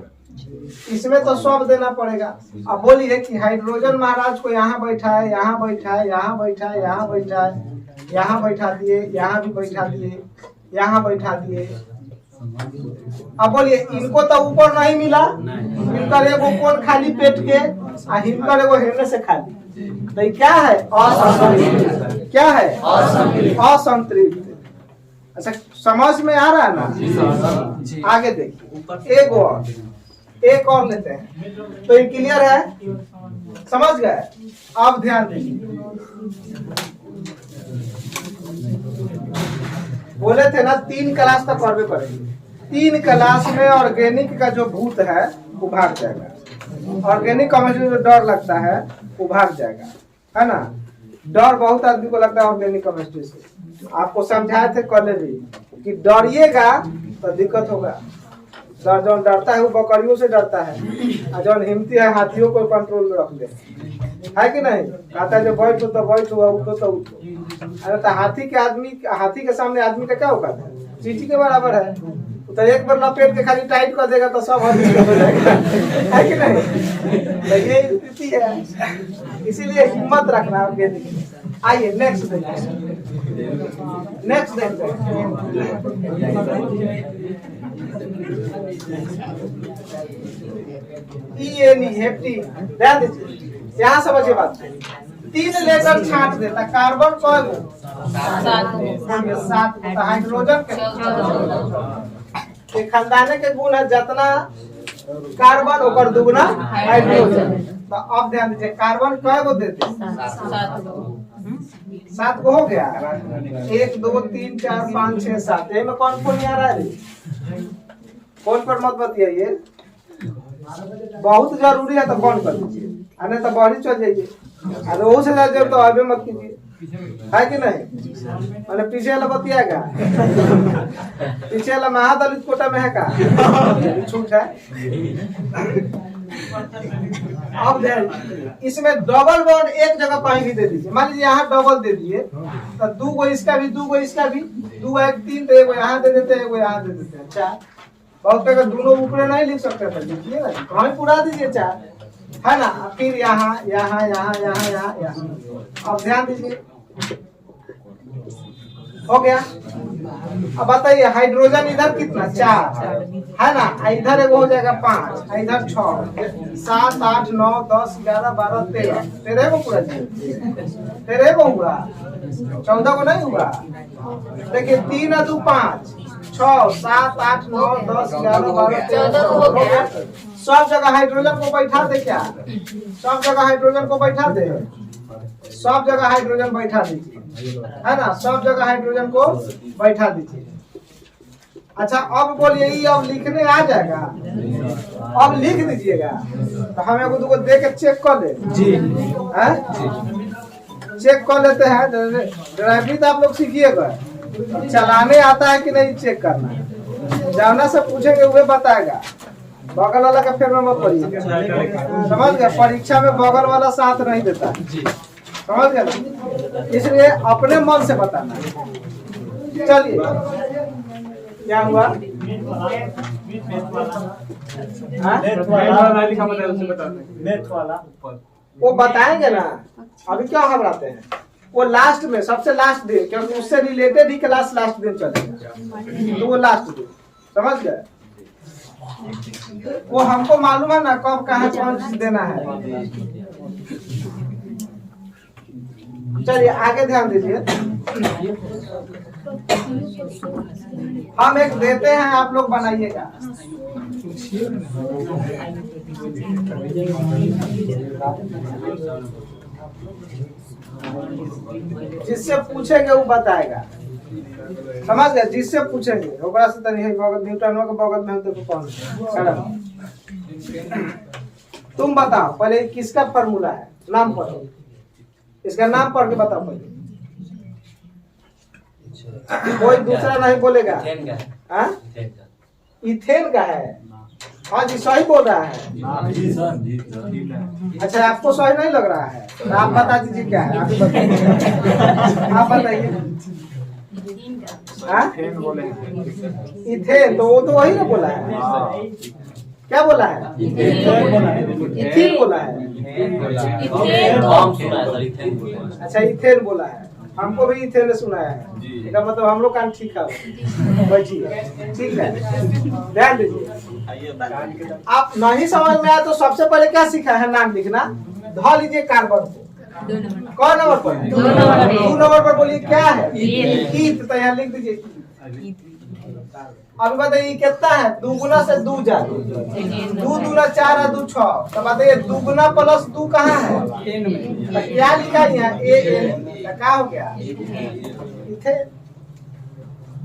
इसमें तो सब देना पड़ेगा। अब बोलिए कि हाइड्रोजन महाराज को यहाँ बैठा है, यहाँ बैठा है, यहाँ बैठा है, यहाँ बैठा है, यहाँ बैठा दिए, यहाँ भी बैठा दिए, यहाँ बैठा दिए। अब बोलिए इनको तो ऊपर नहीं मिला, इनका एगो कौन खाली पेट के, हिनकर एगो हेरने से खाली, तो ये क्या है? असंतृप्त। क्या है? असंतृप्त। अच्छा समझ में आ रहा है ना? आगे देखिए, एक और लेते हैं, तो ये क्लियर है, समझ गए? अब ध्यान दीजिए, बोले थे ना 3 क्लास तक करवे करेंगे। 3 क्लास में ऑर्गेनिक का जो भूत है वो भाग जाएगा। ऑर्गेनिक केमिस्ट्री में डर लगता है वो भाग जाएगा, है ना? डर बहुत आदमी को लगता है ऑर्गेनिक केमिस्ट्री से। आपको समझाए थे कल भी कि डरिएगा तो दिक्कत होगा। जो डरता है वो बकरियों से डरता है, और जो हिम्मती है हाथियों को कंट्रोल में रख ले, है कि नहीं? कहता है जो बैठो तो बैठो, उठो तो उठो। अरे तो हाथी के सामने आदमी का क्या औकात है? चींटी के बराबर है। तो एक बार लपेट के खाली टाइट कर देगा तो सब हाथी हो जाएगा, है कि नहीं? तो ये स्थिति है, इसीलिए हिम्मत रखना आपके। आइए नेक्स्ट देखते हैं, नेक्स्ट देखते हैं। ENE हेप्टी, ध्यान दीजिए, यहाँ समझिए बात। 3 लेटर छाट देता, कार्बन कौन गो? 7 गो। हाइड्रोजन के खानदाने के गुण है जितना कार्बन होकर दुगना हाइड्रोजन। तो अब ध्यान दीजिए, कार्बन कय गो देते? 7 गो हो गया। 1 2 3 4 5 6 7, में कौन कौन आ रहा है? कौन पर मत बताइए, बहुत जरूरी है तो कौन कर दीजिए, नहीं तो बाहरी चल जाइए। अरे वो से जाए तो अभी मत कीजिए, है कि नहीं? मैंने पीछे वाला बतियागा, पीछे वाला महादलित कोटा में है का छूट है। अब इसमें डबल बॉन्ड एक जगह कहीं भी दे दीजिए। मान लीजिए यहाँ डबल दे दिए, तो 2 गो इसका भी, 2 गो इसका भी, 2 1 3, तो एगो यहाँ दे देते हैं, एगो यहाँ दे देते हैं, 4। बहुत जगह दोनों ऊपर नहीं लिख सकते थे, लिखिए ना, कहीं पूरा दीजिए 4, है ना? फिर यहाँ यहाँ यहाँ यहाँ यहाँ यहाँ। अब ध्यान दीजिए, हो गया। अब बताइए हाइड्रोजन इधर कितना? 4, है ना? इधर एगो हो जाएगा 5, इधर 6 7 8 9 10 11 12 13, 13 को पूरा 13 को हुआ, 14 को नहीं हुआ। देखिए 3 और 2 5 6 7 8 9 10 11 12 13। सब जगह हाइड्रोजन को बैठा दे, क्या सब जगह हाइड्रोजन को बैठा दे? सब जगह हाइड्रोजन बैठा दीजिए, है ना? सब जगह हाइड्रोजन को बैठा दीजिए। अच्छा अब बोलिए ये अब लिखने आ जाएगा, अब लिख दीजिएगा। तो हम एगो दूगो दे के चेक कर ले जी, है चेक कर लेते हैं। ड्राइवरी तो आप लोग सीखिएगा, चलाने आता है कि नहीं चेक करना, जाना से पूछेंगे वह बताएगा। बगल वाला का फेर में मत पढ़िए, समझ गए? परीक्षा में बगल वाला साथ नहीं देता, समझ गए? इसलिए अपने मन से बताना। चलिए क्या हुआ? मैथ वाला वो बताएंगे ना, अभी क्यों घबराते हैं? वो लास्ट में, सबसे लास्ट दिन, क्योंकि उससे रिलेटेड ही क्लास लास्ट दिन चलेगा, तो वो लास्ट दिन, समझ गए? वो हमको मालूम है ना कब कहाँ कौन चीज देना है। चलिए आगे ध्यान दीजिए। हम एक देते हैं, आप लोग बनाइएगा। जिससे पूछेंगे वो बताएगा, समझ गए? जिससे पूछेंगे ओकरा से तनी है न्यूटन के बगल में तो कौन है? तुम बताओ पहले किसका फॉर्मूला है, नाम पढ़ो, इसका नाम पढ़ के बताओ पहले। कोई दूसरा नहीं बोलेगा। इथेन का है। हाँ जी सही बोल रहा है। अच्छा आपको सही नहीं लग रहा है तो आप बता दीजिए क्या है, आप बताइए। आप बताइए। इथेन तो वो तो वही ना बोला है। क्या बोला है? इथेन बोला है। अच्छा इथेन बोला है, हमको भी इथेन सुना है। इसका मतलब हम लोग कान ठीक है, बैठिए ठीक है। ध्यान दीजिए। आप नहीं समझ में आया तो सबसे पहले क्या सीखा है? नाम लिखना। धा लीजिए कार्बन को। कौन नंबर पर? 2 नंबर पर बोलिए क्या है? ईथ। तो यहाँ लिख दीजिए। अभी बताइए कितना है? 2 गुना से 2 जा 2 दूना 4 और 2 6। तो बताइए 2 गुना प्लस 2 कहाँ है? तो क्या लिखा है यहाँ? A क्या हो गया?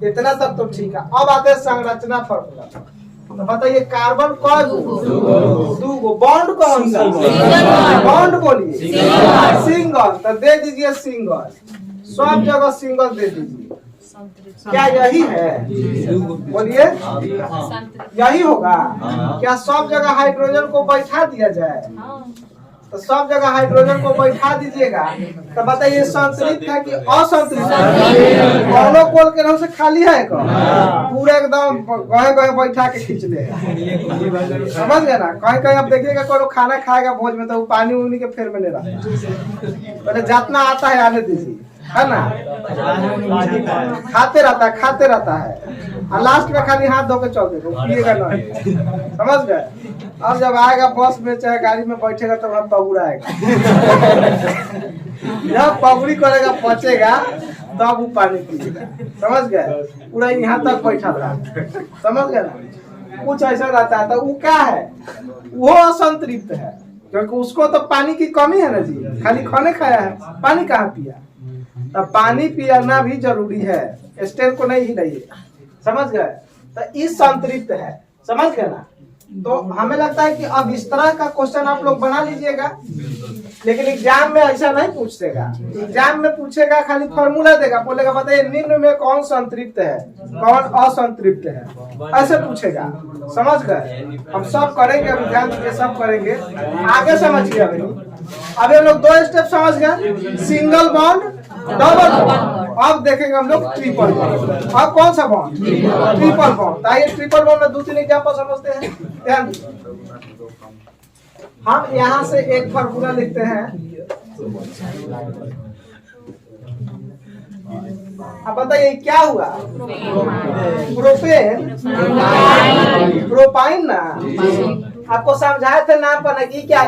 इतना तक तो ठीक है। अब आते हैं संरचना फॉर्मूला। तो बताइए कार्बन कौन? 2 गो। बॉन्ड कौन सा? बॉन्ड बोलिए सिंगल। तो दे दीजिए सिंगल, सब जगह सिंगल दे दीजिए। क्या यही है? बोलिए यही होगा क्या? सब जगह हाइड्रोजन को बैठा दिया जाए तो सब जगह हाइड्रोजन को बैठा दीजिएगा। तो बताइए संतुलित है कि असंतुलित है? मोनोपोल के नाम से खाली है पूरा एकदम गहे गहे बैठा के खींच ले। समझ गए ना? कहीं कहीं आप देखिएगा कोई खाना खाएगा भोज में तो पानी उनी के फेर में नहीं रहा, पहले जितना आता है आने दीजिए, है ना? खाते रहता है और लास्ट में खाली हाथ धो के चल देगा, पिएगा नहीं। समझ गए? अब जब आएगा बस में चाहे गाड़ी में बैठेगा तो वहाँ पगुड़ आएगा। जब पगुड़ी करेगा पचेगा तब वो पानी पिएगा। समझ गए? पूरा यहाँ तक बैठा था। समझ गए ना? कुछ ऐसा रहता है तो वो क्या है? वो असंतृप्त है, क्योंकि उसको तो पानी की कमी है ना जी। खाली खाने खाया है, पानी कहाँ पिया? तो पानी पियाना भी जरूरी है। स्टेन को नहीं हिलाइए। समझ गए? तो इस संतृप्त है। समझ गए ना? तो हमें लगता है कि अब इस तरह का क्वेश्चन आप लोग बना लीजिएगा, लेकिन एग्जाम में ऐसा नहीं पूछेगा। एग्जाम में पूछेगा खाली फॉर्मूला देगा, बोलेगा बताइए निम्न में कौन संतृप्त है, कौन असंतृप्त है, ऐसे पूछेगा। समझ गए? हम सब करेंगे, अभी ध्यान दीजिए, सब करेंगे। आगे समझिए। अभी हम लोग 2 स्टेप समझ गए, सिंगल बॉन्ड, डबल बॉन्ड। अब देखेंगे हम लोग ट्रिपल बॉन्ड। अब कौन सा बॉन्ड? Triple bond. आइए ट्रिपल बॉन्ड में 2-3 एग्जांपल समझते हैं। ध्यान दीजिए। हम यहाँ से एक फॉर्मूला लिखते हैं। अब बताइए क्या हुआ? प्रोपेन, प्रोपाइन ना। आपको समझाए थे नाम पर ना कि क्या?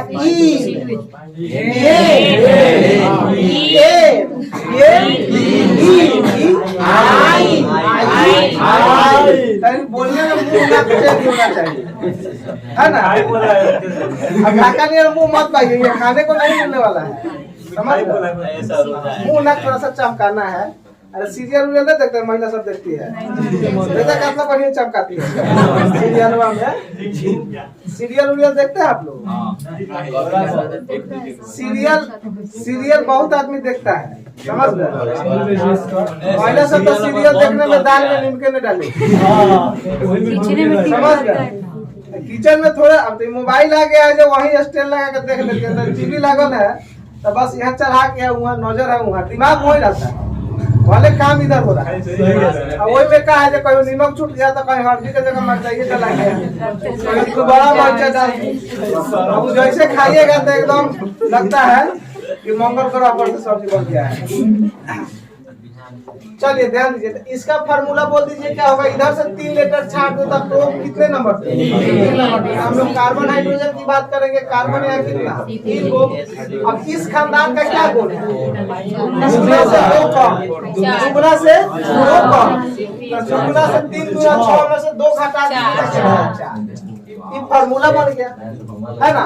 बोलने में मुंह ना होना चाहिए, है ना? अब ढाका नहीं मुंह मत पाइए, ये खाने को नहीं मिलने वाला है। समझ गए? मुंह ना थोड़ा सा चमकाना है। अरे सीरियल उरियल नहीं देखते? महिला सब देखती है, देखा कितना बढ़िया चमकाती है सीरियल में। सीरियल उरियल देखते हैं आप लोग? सीरियल बहुत आदमी देखता है। समझ गए? महिला सब तो सीरियल देखने में दाल में नीम के नहीं डाले। समझ गए? किचन में थोड़ा अब तो मोबाइल आ गया है जो वही स्टैंड लगा के देख लेते हैं। टीवी लागल है तो बस यहाँ चढ़ा के वहाँ नजर है, वहाँ दिमाग वही रहता है। वाले काम इधर हो रहा है। अब वही में कहा है जो कहीं नीमक छूट गया तो कहीं हल्दी की जगह मिर्चाई चला गया, कहीं दोबारा मिर्चा डाल दिया। अब जैसे खाइएगा तो एकदम लगता है कि मंगल ग्रह पर से सब्जी बन गया है। चलिए ध्यान दीजिए, तो इसका फार्मूला बोल दीजिए क्या होगा। इधर से 3 लेटर छाट दो तब तो कितने नंबर पे? 3 नंबर पे। हम लोग कार्बन हाइड्रोजन की बात करेंगे, कार्बन यहाँ कितना? 3 गो। अब इस खानदान का क्या गुण है? दुगुना से 2 कम, दुगुना से 2 कम, तो दुगुना से 3 गुना 6 में से 2 घटा दीजिए, ये फार्मूला बन गया है ना।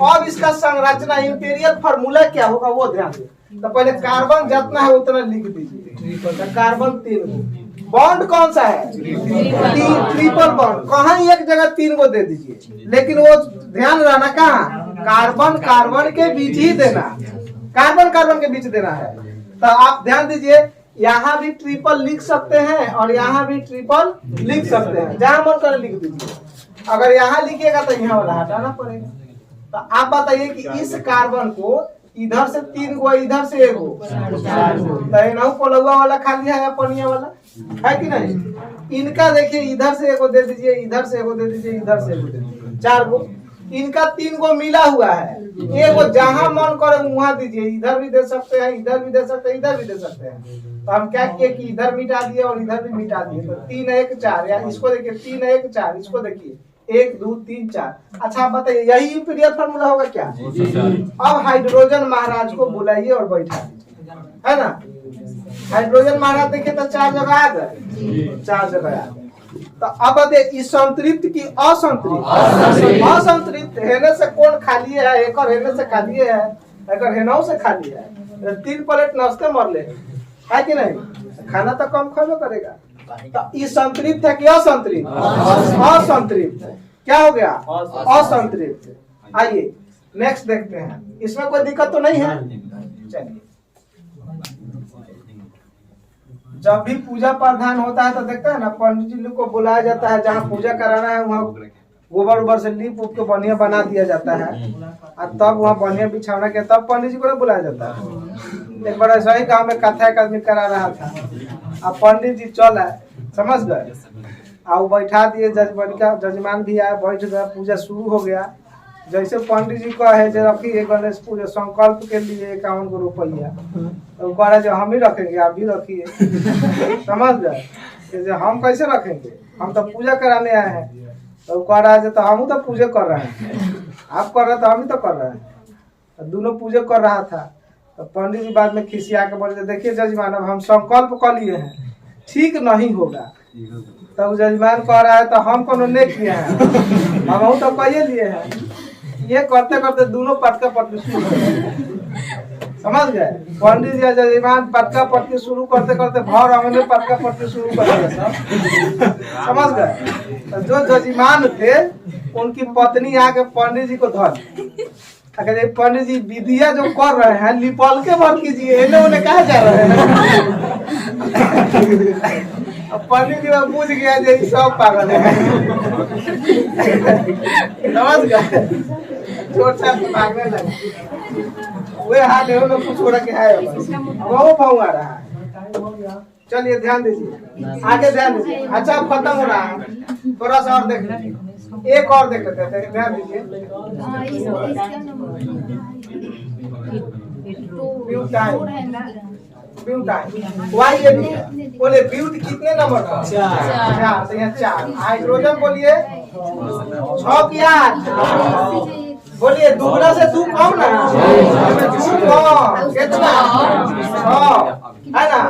अब इसका संरचना इंपीरियल फार्मूला क्या होगा वो ध्यान दीजिए। तो पहले कार्बन जितना है उतना लिख दीजिए। तो कार्बन 3 गो। बॉन्ड कौन सा है? Triple bond. कहाँ एक जगह 3 गो दे दीजिए, लेकिन वो ध्यान रहना कहाँ, कार्बन कार्बन के बीच ही देना, कार्बन कार्बन के बीच देना है। तो आप ध्यान दीजिए, यहाँ भी ट्रिपल लिख सकते हैं और यहाँ भी ट्रिपल लिख सकते हैं, जहाँ मन करे लिख दीजिए। अगर यहाँ लिखिएगा तो यहाँ वाला हटाना पड़ेगा। तो आप बताइए कि इस कार्बन को इधर से 3 गो, इधर से 1 गो, तो पोलुआ वाला खाली है या पनिया वाला है कि नहीं। इनका देखिए, इधर से 1 गो दे दीजिए, इधर से 1 गो दे दीजिए, इधर से 1 गो दे दीजिए, 4 गो। इनका 3 गो मिला हुआ है, 1 गो जहां मन करे वहां दीजिए। इधर भी दे सकते हैं, इधर भी दे सकते हैं, इधर भी दे सकते हैं। तो हम क्या किए कि इधर मिटा दिए और इधर भी मिटा दिए। तो 3 1 4, या इसको देखिए 3 1 4, इसको देखिए 1 2 3 4। अच्छा आप बताइए, यही इंपीरियल फार्मूला होगा क्या? अब हाइड्रोजन महाराज को बुलाइए और बैठा दीजिए, है ना। हाइड्रोजन महाराज देखिए तो 4 जगह आ गए, 4 जगह आ गए। तो अब बताइए संतृप्त की असंतृप्त? असंतृप्त हेने से कौन खाली है? एक हेने से खाली है, एक हेनाऊ से खाली है। 3 प्लेट नाश्ते मर ले, है कि नहीं। खाना तो कम खाना करेगा। तो ये संतृप्त है कि असंतृप्त? असंतृप्त। क्या हो गया? असंतृप्त। आइए नेक्स्ट देखते हैं, इसमें कोई दिक्कत तो नहीं है। चलिए, जब भी पूजा प्रधान होता है तो देखते हैं ना, पंडित जी लोग को बुलाया जाता है, जहाँ पूजा कराना है वहाँ गोबर उबर से लीप उप के बढ़िया बना दिया जाता है, और तब वहाँ बढ़िया बिछाना के तब पंडित जी को बुलाया जाता है। एक बार ऐसा ही गाँव में कथा एक आदमी करा रहा था, अब पंडित जी चल आए, समझ गए, और बैठा दिए जजमान भी आया, बैठ गया, पूजा शुरू हो गया। जैसे पंडित जी का है जो रखिए गणेश पूजा संकल्प के लिए 51 रुपया, तो कह रहे जो हम ही रखेंगे, आप भी रखिए। समझ गए, हम कैसे रखेंगे, हम तो पूजा कराने आए हैं। तो कह रहा है तो हम तो पूजा कर रहे हैं, आप कर रहे तो हम ही तो कर रहे हैं। दोनों पूजा कर रहा था। तो पंडित जी बाद में खिसिया के बोले, देखिए जजमान अब हम संकल्प कर लिए हैं, ठीक नहीं होगा। तो जजमान कह रहा है तो हम कौन नहीं किए हैं, हम तो कहिए लिए हैं। ये करते करते दोनों पटका पटकी शुरू हो गए, समझ गए। पंडित जी जजमान पटका पटकी शुरू करते करते भर हमने पटका पटकी शुरू कर दिया सब, समझ गए। तो जो जजमान थे उनकी पत्नी आके पंडित जी को धर, अगर पंडित जी विधिया जो कर रहे हैं लिपल के भर कीजिए, इन्हें उन्हें कहा जा रहे हैं। अब पंडित जी बुझ गया जो सब पागल है, समझ गए। छोट छाट भागने लगे, वे हाथ है कुछ छोड़ के आए, वो भाव आ रहा है। चलिए ध्यान दीजिए, आगे ध्यान दीजिए। अच्छा अब खत्म हो रहा है, थोड़ा सा और देख लीजिए, एक और देख लेते हैं, ध्यान दीजिए। बोले ब्यूट कितने नंबर का? 4। तो यहाँ 4। हाइड्रोजन बोलिए 6 की 8। बोलिए दुगना से 2 कम ना, 2 कितना? 6 है ना।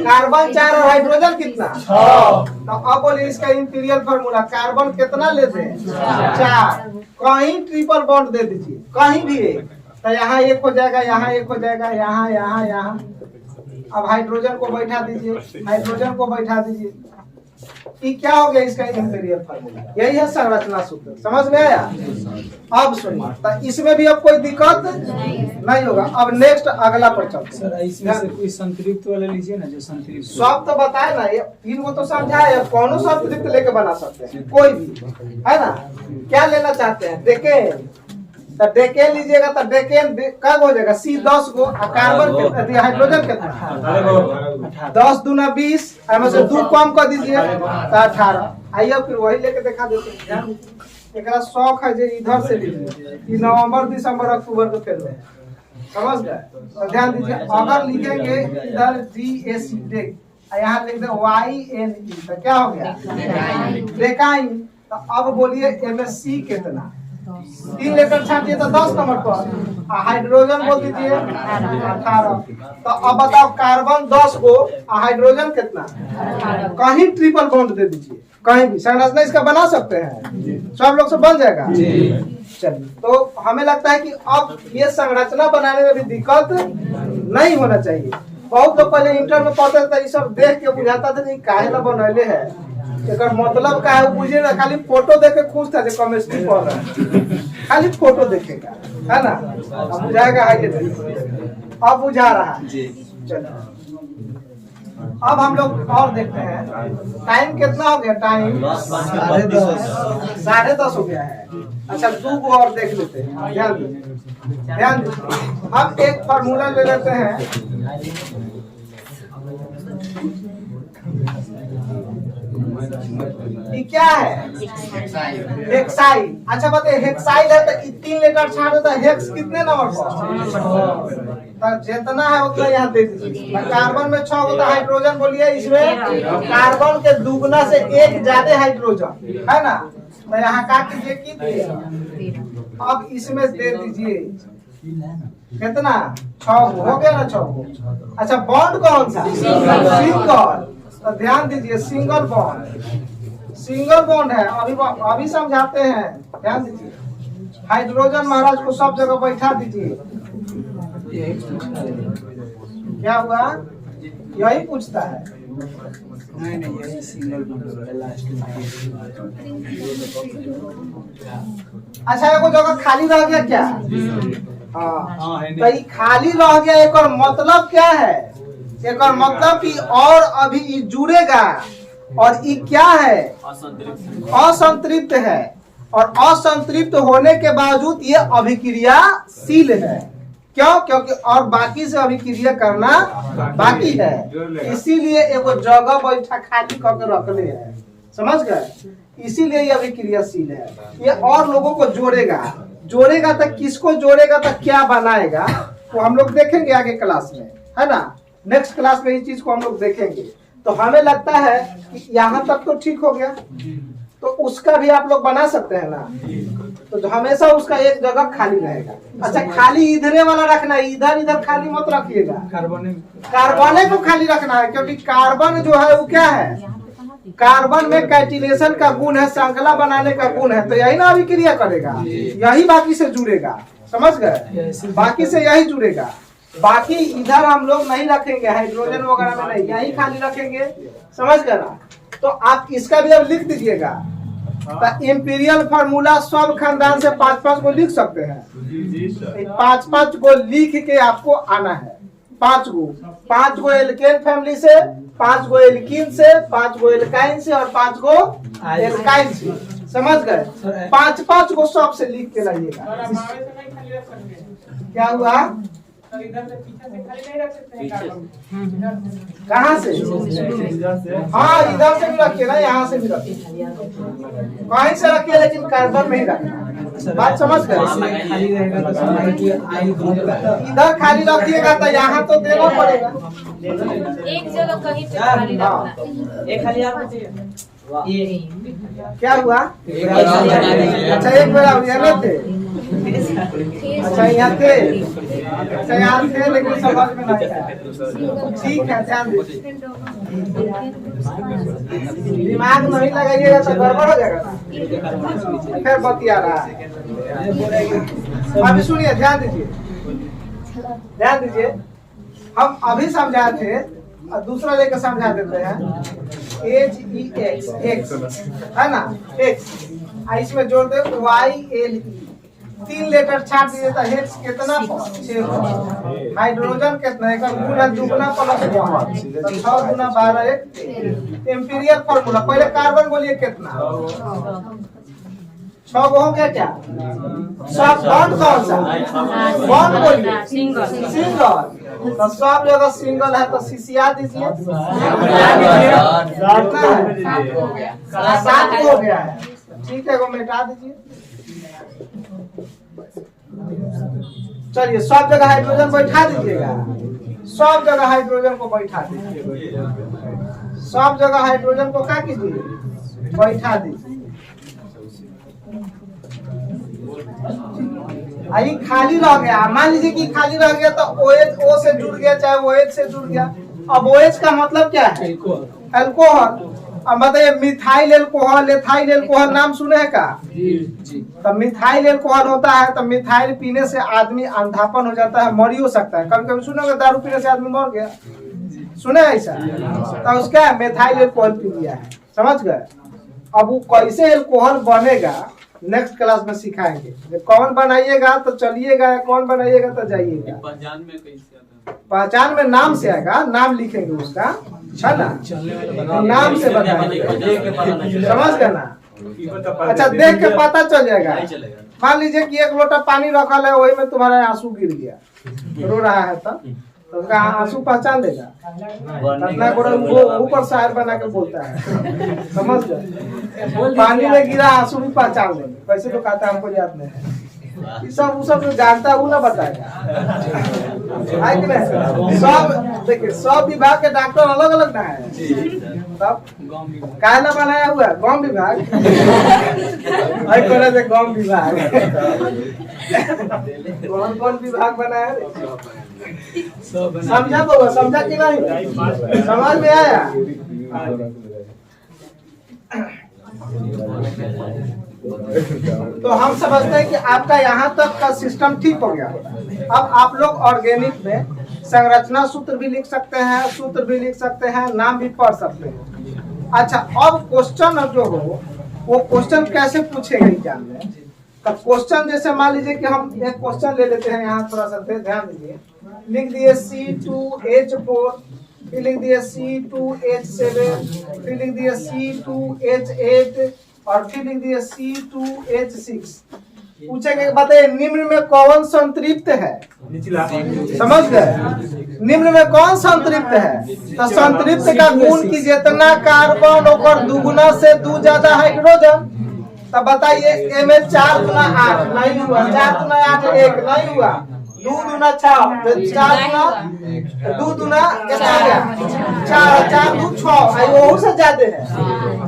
कार्बन 4 और हाइड्रोजन कितना? 6। तो अब बोलिए इसका इंपीरियल फार्मूला, कार्बन कितना लेते हैं? 4। कहीं ट्रिपल बॉन्ड दे दीजिए, कहीं भी एक, तो यहाँ 1 हो जाएगा, यहाँ 1 हो जाएगा, यहाँ यहाँ यहाँ। अब हाइड्रोजन को बैठा दीजिए, हाइड्रोजन को बैठा दीजिए। ये क्या हो गया इसका इंपीरियल फार्मूला? यही है संरचना सूत्र, समझ में आया? अब सुनिए, तो इसमें भी अब कोई दिक्कत नहीं होगा। अब नेक्स्ट अगला पर चलते हैं। सर इसमें से कोई संतृप्त वाला लीजिए ना, जो संतृप्त सब तो बताए ना, ये 3 को तो समझाए, कौन संतृप्त लेके बना सकते हैं, कोई भी, है ना। क्या लेना चाहते हैं देखें, तो डेकेन लीजिएगा तो डेकेन कब हो जाएगा C 10 गो और कार्बन हाइड्रोजन कितना 10 दूना 20 में से 2 कम कर दीजिए तो 18। आइए फिर वही लेके दिखा देते हैं। एक शौक है जो इधर से लीजिए कि नवंबर दिसंबर अक्टूबर को फेल में समझ गए। तो ध्यान दीजिए अगर लिखेंगे इधर DAC देख यहाँ लिख दे YNE तो क्या हो गया डेकाइन। तो अब बोलिए MSC कितना 3 लेटर छाटिए तो 10 नंबर पर हाइड्रोजन बोल दीजिए 18। तो अब बताओ कार्बन 10 गो हाइड्रोजन कितना कहीं ट्रिपल बॉन्ड दे दीजिए कहीं भी संरचना इसका बना सकते हैं सब लोग से बन जाएगा। चलिए तो हमें लगता है कि अब ये संरचना बनाने में भी दिक्कत नहीं होना चाहिए। बहुत लोग पहले इंटर में पढ़ते थे ये सब देख के बुझाता था कि काहे ना बनैले है एक मतलब का है बुझे ना खाली फोटो देख के खुश था जो केमिस्ट्री पढ़ रहा है खाली फोटो देखेगा है ना। अब बुझाएगा आगे अब बुझा रहा है। चलो अब हम लोग और देखते हैं टाइम कितना हो गया टाइम 10:30 हो गया है। अच्छा 2 को और देख लेते हैं ध्यान दीजिए। हम एक फार्मूला ले लेते हैं ये क्या है हेक्साइल। अच्छा बताइए हेक्साइल है तो 3 लेटर छाड़ देता है हेक्स कितने नंबर पर तो जितना है उतना यहाँ दे दीजिए। कार्बन में 6 होता है हाइड्रोजन बोलिए इसमें कार्बन के दुगना से 1 ज्यादा हाइड्रोजन है ना। तो यहाँ काट दीजिए कितने अब इसमें दे दीजिए कितना 6 हो गया ना 6 को। अच्छा बॉन्ड कौन सा सिंगल। तो ध्यान दीजिए सिंगल बॉन्ड है अभी समझाते हैं ध्यान दीजिए। हाइड्रोजन महाराज को सब जगह बैठा दीजिए। क्या हुआ यही पूछता है नहीं यही सिंगल बॉन्ड है लास्ट में। अच्छा एगो जगह खाली रह गया क्या हाँ तो ये खाली रह गया एक और मतलब क्या है एक और मतलब कि और अभी ये जुड़ेगा और ये क्या है असंतृप्त है और असंतृप्त होने के बावजूद ये अभिक्रियाशील है। क्यों क्योंकि और बाकी से अभिक्रिया करना बाकी है इसीलिए एगो जगह बैठा खाली करके रखले है समझ गए। इसीलिए ये अभिक्रियाशील है ये और लोगों को जोड़ेगा तो किसको जोड़ेगा तो क्या बनाएगा वो हम लोग देखेंगे आगे क्लास में है ना। नेक्स्ट क्लास में इस चीज को हम लोग देखेंगे। तो हमें लगता है कि यहाँ तक तो ठीक हो गया तो उसका भी आप लोग बना सकते हैं ना। तो हमेशा उसका एक जगह खाली रहेगा। अच्छा खाली इधरे वाला रखना है इधर खाली मत रखिएगा कार्बन को खाली रखना है क्योंकि कार्बन जो है वो क्या है कार्बन में कैटिनेशन का गुण है श्रृंखला बनाने का गुण है। तो यही ना अभिक्रिया करेगा यही बाकी से जुड़ेगा समझ गए बाकी से यही जुड़ेगा। बाकी इधर हम लोग नहीं रखेंगे हाइड्रोजन वगैरह में नहीं यही खाली रखेंगे समझ गए ना। तो आप इसका भी अब लिख दीजिएगा। तो इंपीरियल फार्मूला सब खानदान से 5-5 को लिख सकते हैं 5-5 को लिख के आपको आना है 5 गो एल्केन फैमिली से 5 गो एल्कीन से 5 गो एल्काइन से और 5 गो एल्काइन से समझ गए 5-5 को सब से लिख के लाइएगा। क्या हुआ इधर से पीछे से खाली नहीं रख सकते हैं कार्बन कहाँ से हाँ इधर से भी रखिए ना यहाँ से भी रखिए कहीं से रखिए लेकिन कार्बन में ही रखना बात समझ गए। खाली रहेगा तो समझ कि आई इधर खाली रखिएगा तो यहाँ तो देना पड़ेगा एक जगह कहीं पे खाली रखना एक खाली आप ये क्या हुआ अच्छा एक बार आप यहाँ थे अच्छा यहाँ थे अच्छा यहाँ थे लेकिन समझ में नहीं आया ठीक है ध्यान दीजिए दिमाग नहीं लगाइएगा तो गड़बड़ हो जाएगा ना फिर बतिया रहा है। अभी सुनिए ध्यान दीजिए हम अभी समझा थे और दूसरा लेकर समझा देते हैं एक्स है ना एक्स इसमें जोड़ दे YLE 3 लेटर छाट दिए तो हेक्स कितना 6 हाइड्रोजन कितना एक गुना दुगना प्लस 1 तो 6 गुना 12 एक इंपीरियल फार्मूला पहले कार्बन बोलिए कितना 6 गो हो गया क्या? सब बॉन्ड कौन सा? बॉन्ड बोलिए। Single single. तो सब जगह सिंगल है तो सीसिया दीजिए। कितना है? हो गया 7 हो गया है। ठीक है, वो मिटा दीजिए। चलिए सब जगह हाइड्रोजन बैठा दीजिएगा। सब जगह हाइड्रोजन को बैठा दीजिए। सब जगह हाइड्रोजन को क्या कीजिए? बैठा दीजिए। आई खाली रह गया, मान लीजिए कि खाली रह गया तो OH O से जुड़ गया, चाहे OH से जुड़ गया। अब OH का मतलब क्या है? अल्कोहल। अब बताइए मिथाइल एल्कोहल, एथाइल एल्कोहल नाम सुने हैं का? तो मिथाइल एल्कोहल होता है तो मिथाइल पीने से आदमी अंधापन हो जाता है, मर ही हो सकता है। कभी कभी सुनोगे दारू पीने से आदमी मर गया, सुने ऐसा? तो उसका मेथाइल एल्कोहल पी लिया है, समझ गए? अब वो कैसे एल्कोहल बनेगा नेक्स्ट क्लास में सिखाएंगे। कौन बनाइएगा तो चलिएगा, कौन बनाइएगा तो जाइएगा। पहचान में नाम से आएगा, नाम लिखेंगे उसका, है ना? नाम से बताएंगे, समझ गए ना? अच्छा, देख के पता चल जाएगा। मान लीजिए कि 1 लोटा पानी रखा है, वही में तुम्हारा आंसू गिर गया, रो रहा है तो उसका आंसू पहचान लेगा। अपना वो ऊपर शायर बना के बोलता है, समझ गए? पानी में गिरा आंसू भी पहचान लेंगे। कैसे तो कहता है, हमको याद नहीं है। ये सब वो सब जो जानता है वो ना बताएगा, है कि नहीं? सब देखिए, सब विभाग के डॉक्टर अलग अलग ना है। तब काहे ना बनाया हुआ है गम विभाग? आई करे से गम विभाग कौन कौन विभाग बनाया है? समझा बाबा, समझा कि नहीं? समझ में आया? तो हम समझते हैं कि आपका यहाँ तक का सिस्टम ठीक हो गया। अब आप लोग ऑर्गेनिक में संरचना सूत्र भी लिख सकते हैं, सूत्र भी लिख सकते हैं, नाम भी पढ़ सकते हैं। अच्छा, अब क्वेश्चन जो हो वो क्वेश्चन कैसे पूछेगा एग्जाम में? तो क्वेश्चन जैसे मान लीजिए कि हम एक क्वेश्चन ले लेते हैं, यहाँ थोड़ा सा ध्यान दीजिए। लिख दिए C2H4, फिर लिख दिए C2H7, फिर लिख दिए C2H8 और फिर लिख दिए C2H6। पूछेंगे बताइए निम्न में कौन संतृप्त है? समझ गए? निम्न में कौन संतृप्त है? तो संतृप्त का गुण की जितना कार्बन और दुगुना से 2 ज्यादा हाइड्रोजन। तब बताइए Ml 4 गुना 8 नहीं हुआ, 4 गुना 8 1 नहीं हुआ, 2 दूना 6, 4 गुना 2 दूना कितना आ गया? 4 4 2 6, वो से ज्यादा है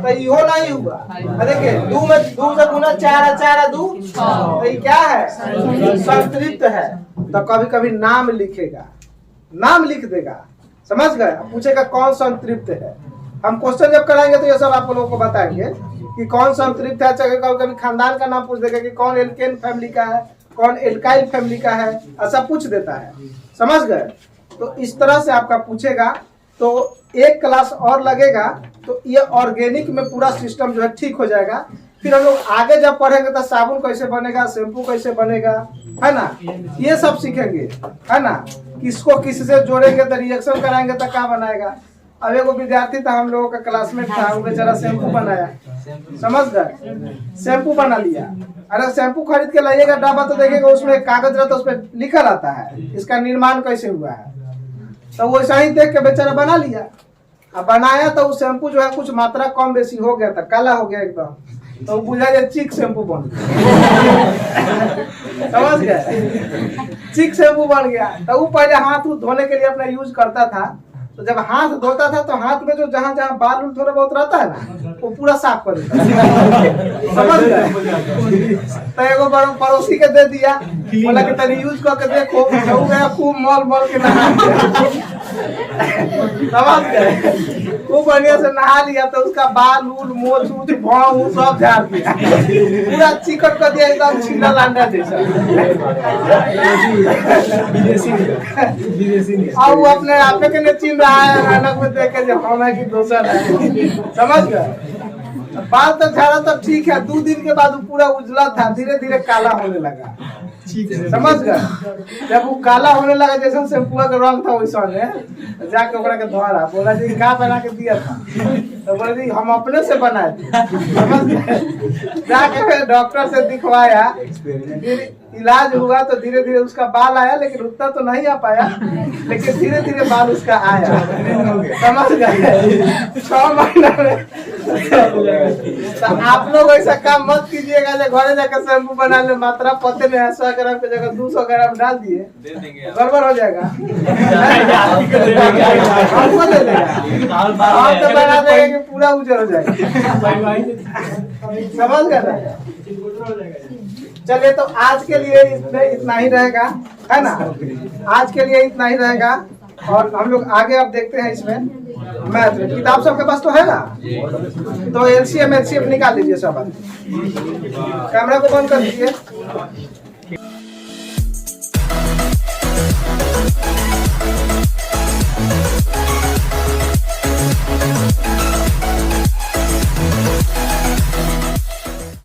तो यो नहीं हुआ। देखिए 2 में 2 से गुना 4 4 2 तो ये क्या है? संतृप्त है। तो कभी कभी नाम लिखेगा, नाम लिख देगा, समझ गए? पूछेगा कौन संतृप्त है। हम क्वेश्चन जब कराएंगे तो ये सब आप लोगों को बताएंगे कि कौन संतृप्त है। चाहे कभी खानदान का नाम पूछ देगा कि कौन एल्केन फैमिली का है, कौन एल्काइल फैमिली का है, ऐसा पूछ देता है, समझ गए? तो इस तरह से आपका पूछेगा तो 1 क्लास और लगेगा तो ये ऑर्गेनिक में पूरा सिस्टम जो है ठीक हो जाएगा। फिर हम लोग आगे जब पढ़ेंगे तो साबुन कैसे बनेगा, शैम्पू कैसे बनेगा, है ना, ये सब सीखेंगे, है ना। किसको किससे जोड़ेंगे तो रिएक्शन कराएंगे तो क्या बनाएगा। अब एक विद्यार्थी था हम लोगों का क्लासमेट था, वो बेचारा शैम्पू बनाया, समझ गए, शैम्पू बना लिया। अरे शैम्पू खरीद के लाइएगा डब्बा तो देखिएगा उसमें एक कागज रहता है, उस पर लिखा रहता है इसका निर्माण कैसे हुआ है। तो वो ऐसा ही देख के बेचारा बना लिया। अब बनाया तो वो शैम्पू जो है कुछ मात्रा कम बेसी हो गया था, काला हो गया एकदम, तो बुझा जाए चिक शैम्पू बन गया समझ गए, चिक शैम्पू बन गया। तो वो पहले हाथ धोने के लिए अपना यूज करता था। तो जब हाथ धोता था तो हाथ में जो जहाँ जहाँ बाल थोड़ा बहुत रहता है ना वो पूरा साफ कर देता समझ गए। तो एगो पड़ोसी के दे दिया, बोला कि तनी यूज करके देखो, खूब मॉल मॉल के नहा समझ गए, खूब बढ़िया से नहा लिया। तो उसका बाल उल मोछ उछ भाव सब झाड़ दिया, पूरा चिकट कर दिया एकदम छीला लांडा जैसा। और वो अपने आपे के ने चिन्ह रहा है नानक में देख के जब होना की दोसर है, समझ गए। बाल तो झाड़ा तो ठीक है, 2 दिन के बाद वो पूरा उजला था, धीरे धीरे काला होने लगा, समझ गए। जब वो काला होने लगा जैसे शैम्पू का रंग था वैसा जाके ओकरा के धोरा, बोला जी का बना के दिया था, तो बोले जी हम अपने से बनाए थे। समझ गए? जाके फिर डॉक्टर से दिखवाया, फिर इलाज हुआ तो धीरे धीरे उसका बाल आया, लेकिन उतना तो नहीं आ पाया, लेकिन धीरे धीरे बाल उसका आया। समझ गए? 6 महीना में। तो आप लोग ऐसा काम मत कीजिएगा जो घरे जाकर शैम्पू बना ले, मात्रा पते में 100 ग्राम की जगह 200 ग्राम डाल दिए, गड़बड़ हो जाएगा। हमको दे देगा, हम तो बना देंगे कि पूरा उजर हो जाएगा। समझ गए? चलिए, तो आज के लिए इतना ही रहेगा, है ना? आज के लिए इतना ही रहेगा, और हम लोग आगे अब देखते हैं इसमें मैथ में। किताब सबके पास तो है ना? तो एलसीएम निकाल लीजिए सब। कैमरा को बंद कर दीजिए।